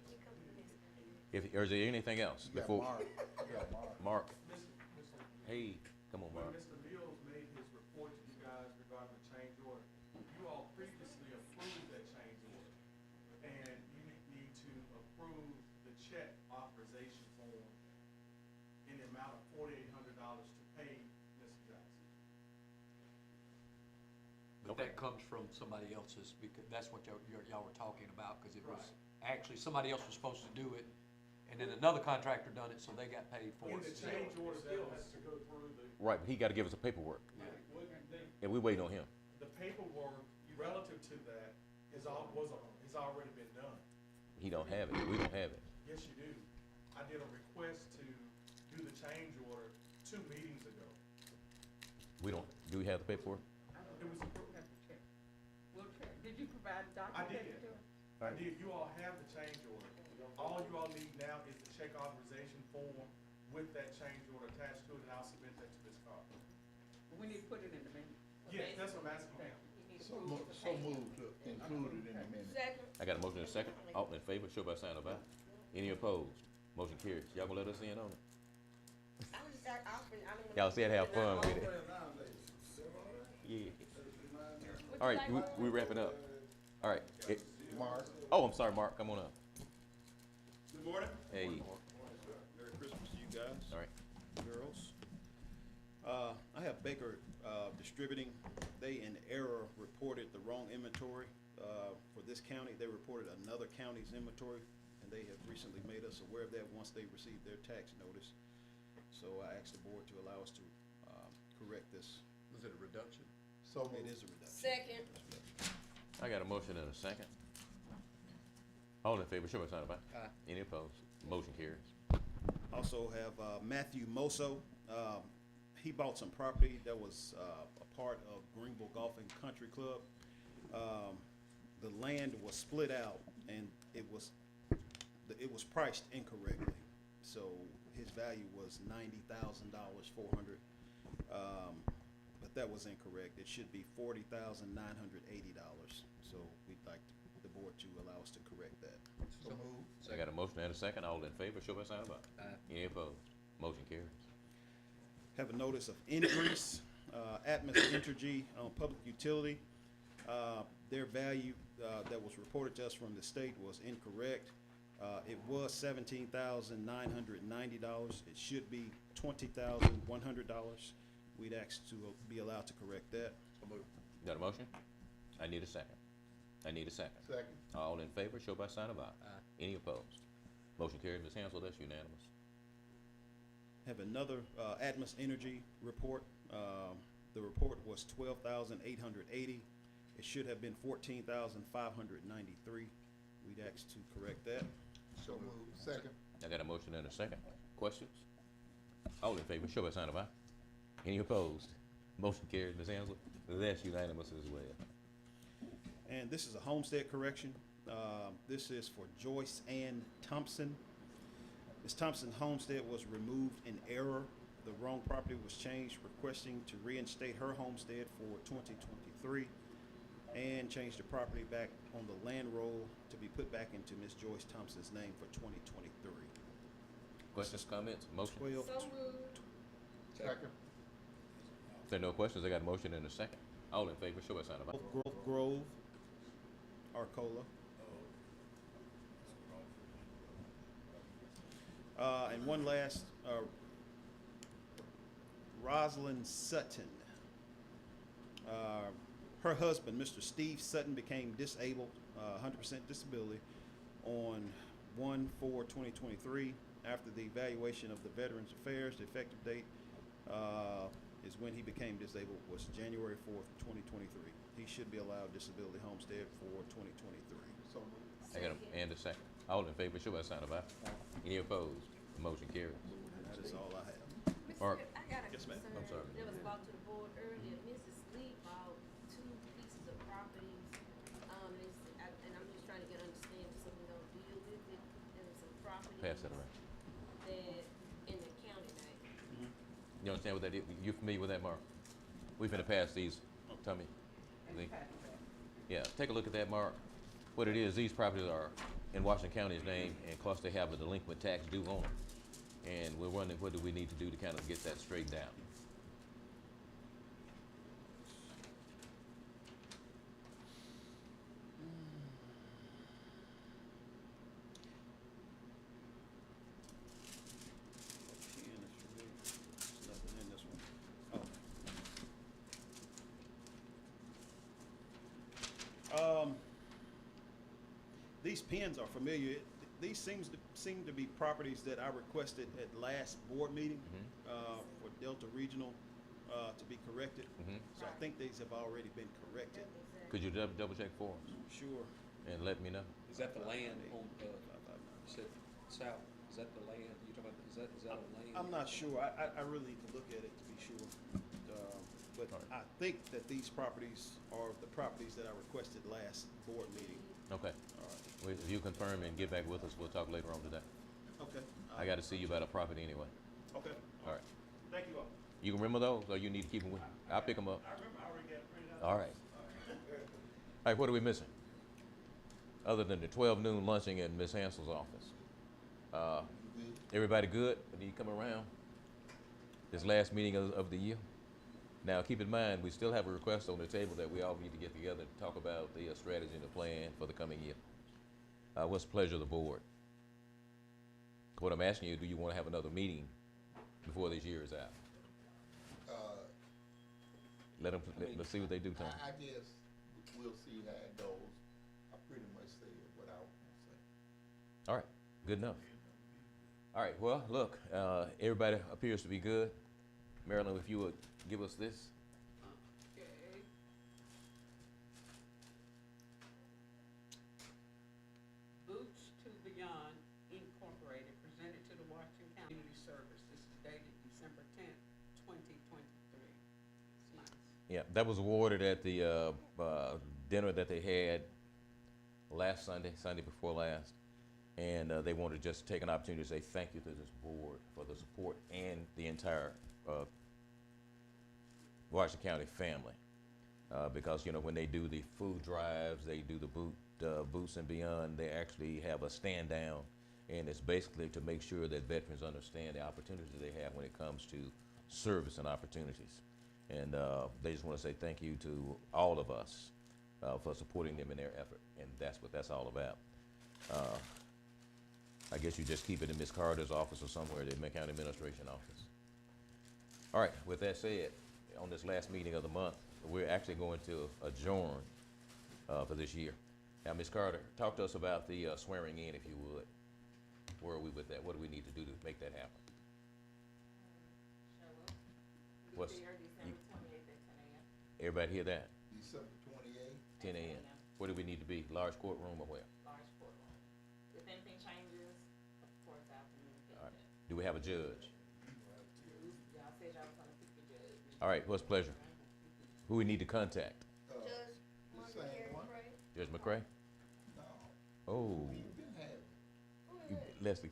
Or is there anything else before? Mark. Hey, come on, Mark. When Mr. Mills made his report to you guys regarding the change order, you all previously approved that change order. And you need to approve the check authorization form in the amount of $4,800 to pay Ms. Johnson. But that comes from somebody else's, because that's what y'all were talking about, because it was, actually, somebody else was supposed to do it, and then another contractor done it, so they got paid for In it. the change order, still has to go through the. Right, but he gotta give us the paperwork, and we waiting on him. The paperwork relative to that has already been done. He don't have it, we don't have it. Yes, you do. I did a request to do the change order 2 meetings ago. We don't, do we have the paperwork? It was approved. Have to check. We'll check. Did you provide I documentation did. to us? I did. You all have the change order. All you all need now is the check authorization form with that change order attached to it, and I'll submit that to Ms. Carter. We need to put it in the minute. Yes, that's what I'm asking now. So moved to include it in the minutes. Second. I got a motion and a second. All in favor, show by sign of aye. Any opposed? Motion carries. Y'all gonna let us in on it? I was just offering, I mean. Y'all said have fun with it. Yeah. All right, we wrapping up. All right. Mark? Oh, I'm sorry, Mark, come on up. Good morning. Hey, Merry Christmas to you guys. all right. Girls. I have Baker Distributing. They in error reported the wrong inventory for this county. They reported another county's inventory, and they have recently made us aware of that once they received their tax notice. So I asked the board to allow us to correct this. Was it a reduction? So It moved. is a reduction. Second. I got a motion and a second. All in favor, show by sign of aye. Aye. Any opposed? Motion carries. Also have Matthew Moso. He bought some property that was a part of Greenville Golf and Country Club. The land was split out, and it was priced incorrectly. So his value was $90,400. But that was incorrect. It should be $40,980. So we'd like the board to allow us to correct that. So moved. I got a motion and a second. All in favor, show by sign of aye. Aye. Any opposed? Motion carries. Have a notice of increase, Atmos Energy on public utility. Their value that was reported to us from the state was incorrect. It was $17,990. It should be $20,100. We'd ask to be allowed to correct that. Got a motion? I need a second. I need a second. Second. All in favor, show by sign of aye. Aye. Any opposed? Motion carries. Ms. Hansel, that's unanimous. Have another Atmos Energy report. The report was $12,880. It should have been $14,593. We'd ask to correct that. So moved. Second. I got a motion and a second. Questions? All in favor, show by sign of aye. Any opposed? Motion carries. Ms. Ansley, that's unanimous as well. And this is a homestead correction. This is for Joyce Ann Thompson. Ms. Thompson's homestead was removed in error. The wrong property was changed, requesting to reinstate her homestead for 2023 and change the property back on the land roll to be put back into Ms. Joyce Thompson's name for 2023. Questions, comments, motion? 12. So moved. Second. If there are no questions, I got a motion and a second. All in favor, show by sign of aye. Grove Grove, Arcola. And one last, Rosalind Sutton. Her husband, Mr. Steve Sutton, became disabled, 100% disability, on 1/4/2023. After the evaluation of the Veterans Affairs, the effective date is when he became disabled was January 4th, 2023. He should be allowed disability homestead for 2023. So, I got a, and a second. All in favor, show by sign of aye. Any opposed? Motion carries. That is all I have. Mark. I got a Yes, ma'am. concern I'm sorry. that was brought to the board earlier. Mrs. Lee bought 2 pieces of properties, and I'm just trying to get understanding so we don't deal with it. There's some properties Pass that around. that in the county name. You understand what that is? You familiar with that, Mark? We've been to pass these, Tommy. Lee? Yeah, take a look at that, Mark. What it is, these properties are in Washington County's name, and plus they have a delinquent tax due on them. And we're wondering, what do we need to do to kind of get that straightened out? There's nothing in this one. Oh. These pins are familiar. These seem to be properties that I requested at last board meeting for Delta Regional to be corrected. So I think these have already been corrected. Could you double check for us Sure. and let me know? Is that the land on, you said south, is that the land, you talking about, is that a land? I'm not sure. I really need to look at it to be sure. But I think that these properties are the properties that I requested last board meeting. Okay. All right. Well, if you confirm and get back with us, we'll talk later on today. Okay. I got to see you about a property anyway. Okay. All right. Thank you all. You can remember those, or you need to keep them with you? I'll pick them up. I remember I already got it printed out. All right. All right, what are we missing? Other than the 12 noon lunching in Ms. Hansel's office. Everybody good? When you come around? This last meeting of the year? Now, keep in mind, we still have a request on the table that we all need to get together and talk about the strategy and the plan for the coming year. What's the pleasure of the board? What I'm asking you, do you want to have another meeting before this year is out? Let's see what they do, Tom. I guess we'll see how it goes. I pretty much said what I was gonna say. All right, good enough. All right, well, look, everybody appears to be good. Marilyn, if you would give us this. Okay. Boots to Beyond Incorporated, presented to the Washington County Community Service. This is dated December 10th, 2023. It's nice. Yeah, that was awarded at the dinner that they had last Sunday before last. And they wanted to just take an opportunity to say thank you to this board for the support and the entire Washington County family. Because, you know, when they do the food drives, they do the Boots and Beyond, they actually have a stand down. And it's basically to make sure that veterans understand the opportunities they have when it comes to service and opportunities. And they just want to say thank you to all of us for supporting them in their effort. And that's what that's all about. I guess you just keep it in Ms. Carter's office or somewhere, the Macon County Administration office. All right, with that said, on this last meeting of the month, we're actually going to adjourn for this year. Now, Ms. Carter, talk to us about the swearing in, if you would. Where are we with that? What do we need to do to make that happen? What's, Be here December 28th at 10 a.m. everybody hear that? December 28th. 10 a.m. Where do we need to be? Large courtroom or where? Large courtroom. If anything changes, of course, I'll communicate All right. that. Do we have a judge? Y'all said y'all was gonna pick the judge. All right, what's pleasure? Who we need to contact? Judge The same one? Judge McCray? No, Oh, we've been having, Leslie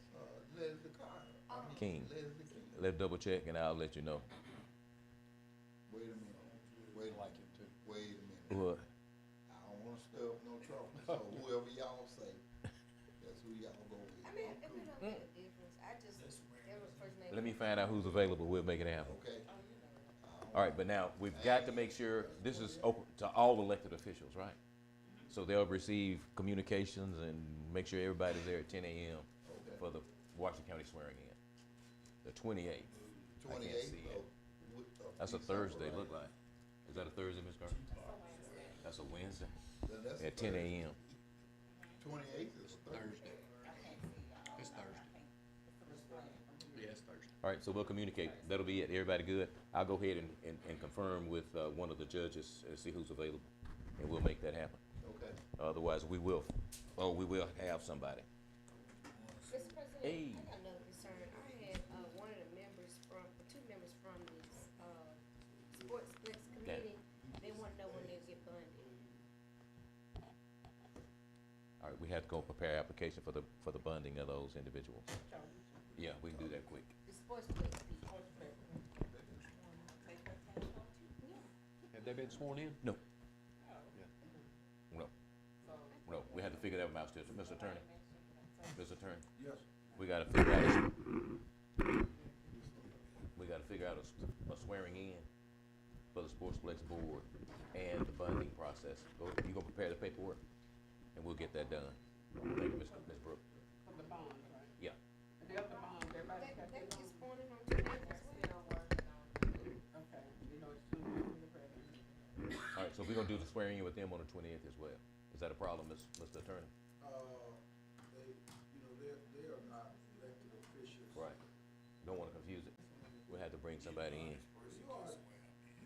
Leslie Carter. I mean, King. Leslie King. Let's double check and I'll let you know. Wait a minute, wait a minute, wait a minute. What? I don't wanna stir up no trouble, so whoever y'all say, that's who y'all go with. I mean, it don't make a difference. I just, there was first name. Let me find out who's available. We'll make it happen. Okay, All right, but now we've got to make sure this is open to all elected officials, right? So they'll receive communications and make sure everybody's there at 10 a.m. okay. for the Washington County swearing in. The 28th. I can't 28th see it. of That's a December, Thursday, right? look like. Is that a Thursday, Ms. Carter? That's a Wednesday Then that's at 10 a.m. 28th is Thursday. It's Thursday. Yeah, it's Thursday. All right, so we'll communicate. That'll be it. Everybody good? I'll go ahead and confirm with one of the judges and see who's available, and we'll make that happen. Okay. Otherwise, we will have somebody. Mr. President, Hey. I got another concern. I had, one of the members from, two members from the, sports flex committee, they wanna know when they'll get funded. All right, we have to go prepare application for the bonding of those individuals. Yeah, we can do that quick. The sports flex people. Have they been sworn in? No. No, we had to figure that one out, Mr. Attorney. Mr. Attorney, Yes. we gotta figure out, a swearing in for the Sportsplex board and the bonding process. You gonna prepare the paperwork, and we'll get that done. Thank you, Ms. Brooks. For the bonds, right? Yeah. And the other bonds, everybody's got They their get bonds. sworn in on Tuesday as well. Okay, you know, it's soon to the president. All right, so we're gonna do the swearing in with them on the 28th as well. Is that a problem, Mr. Attorney? They are not elected officials. Right. Don't wanna confuse it. We'll have to bring somebody in. You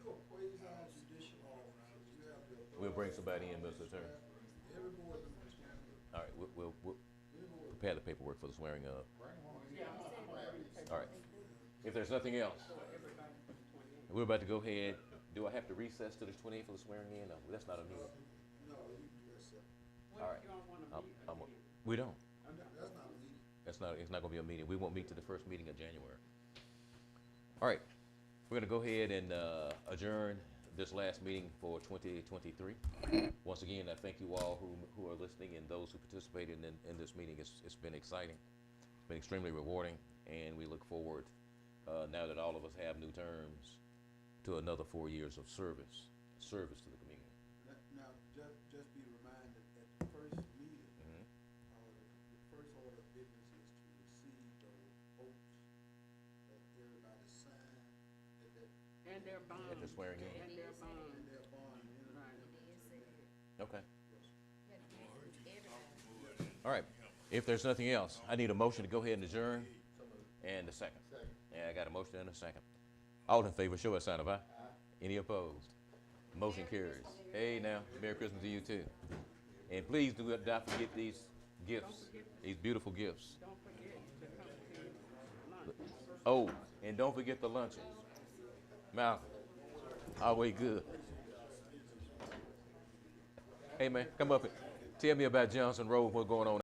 are quasi-judicial officers. You have the authority. We'll bring somebody in, Mr. Attorney. Every board member can. All right, we'll prepare the paperwork for the swearing of. All right. If there's nothing else, we're about to go ahead. Do I have to recess to the 28th for the swearing in? No, that's not a meeting. No, you can do that separate. All right. You don't wanna meet again. We don't. That's not a meeting. It's not gonna be a meeting. We won't meet to the first meeting of January. All right, we're gonna go ahead and adjourn this last meeting for 2023. Once again, I thank you all who are listening and those who participated in this meeting. It's been exciting. It's been extremely rewarding, and we look forward, now that all of us have new terms, to another 4 years of service to the community. Now, just be reminded, at the first meeting, Mhm. the first order of business is to receive those oaths that everybody signed, And their bonds. At the swearing in. And their bonds. and their bond and Right. Okay. All right, if there's nothing else, I need a motion to go ahead and adjourn, and a second. Yeah, I got a motion and a second. All in favor, show a sign of aye. Any opposed? Motion carries. Hey now, Merry Christmas to you too. And please do not forget these gifts, these beautiful gifts. Don't forget to come to lunch. Oh, and don't forget the luncheon. Malcolm, always good. Hey man, come up and tell me about Johnson Road, what's going on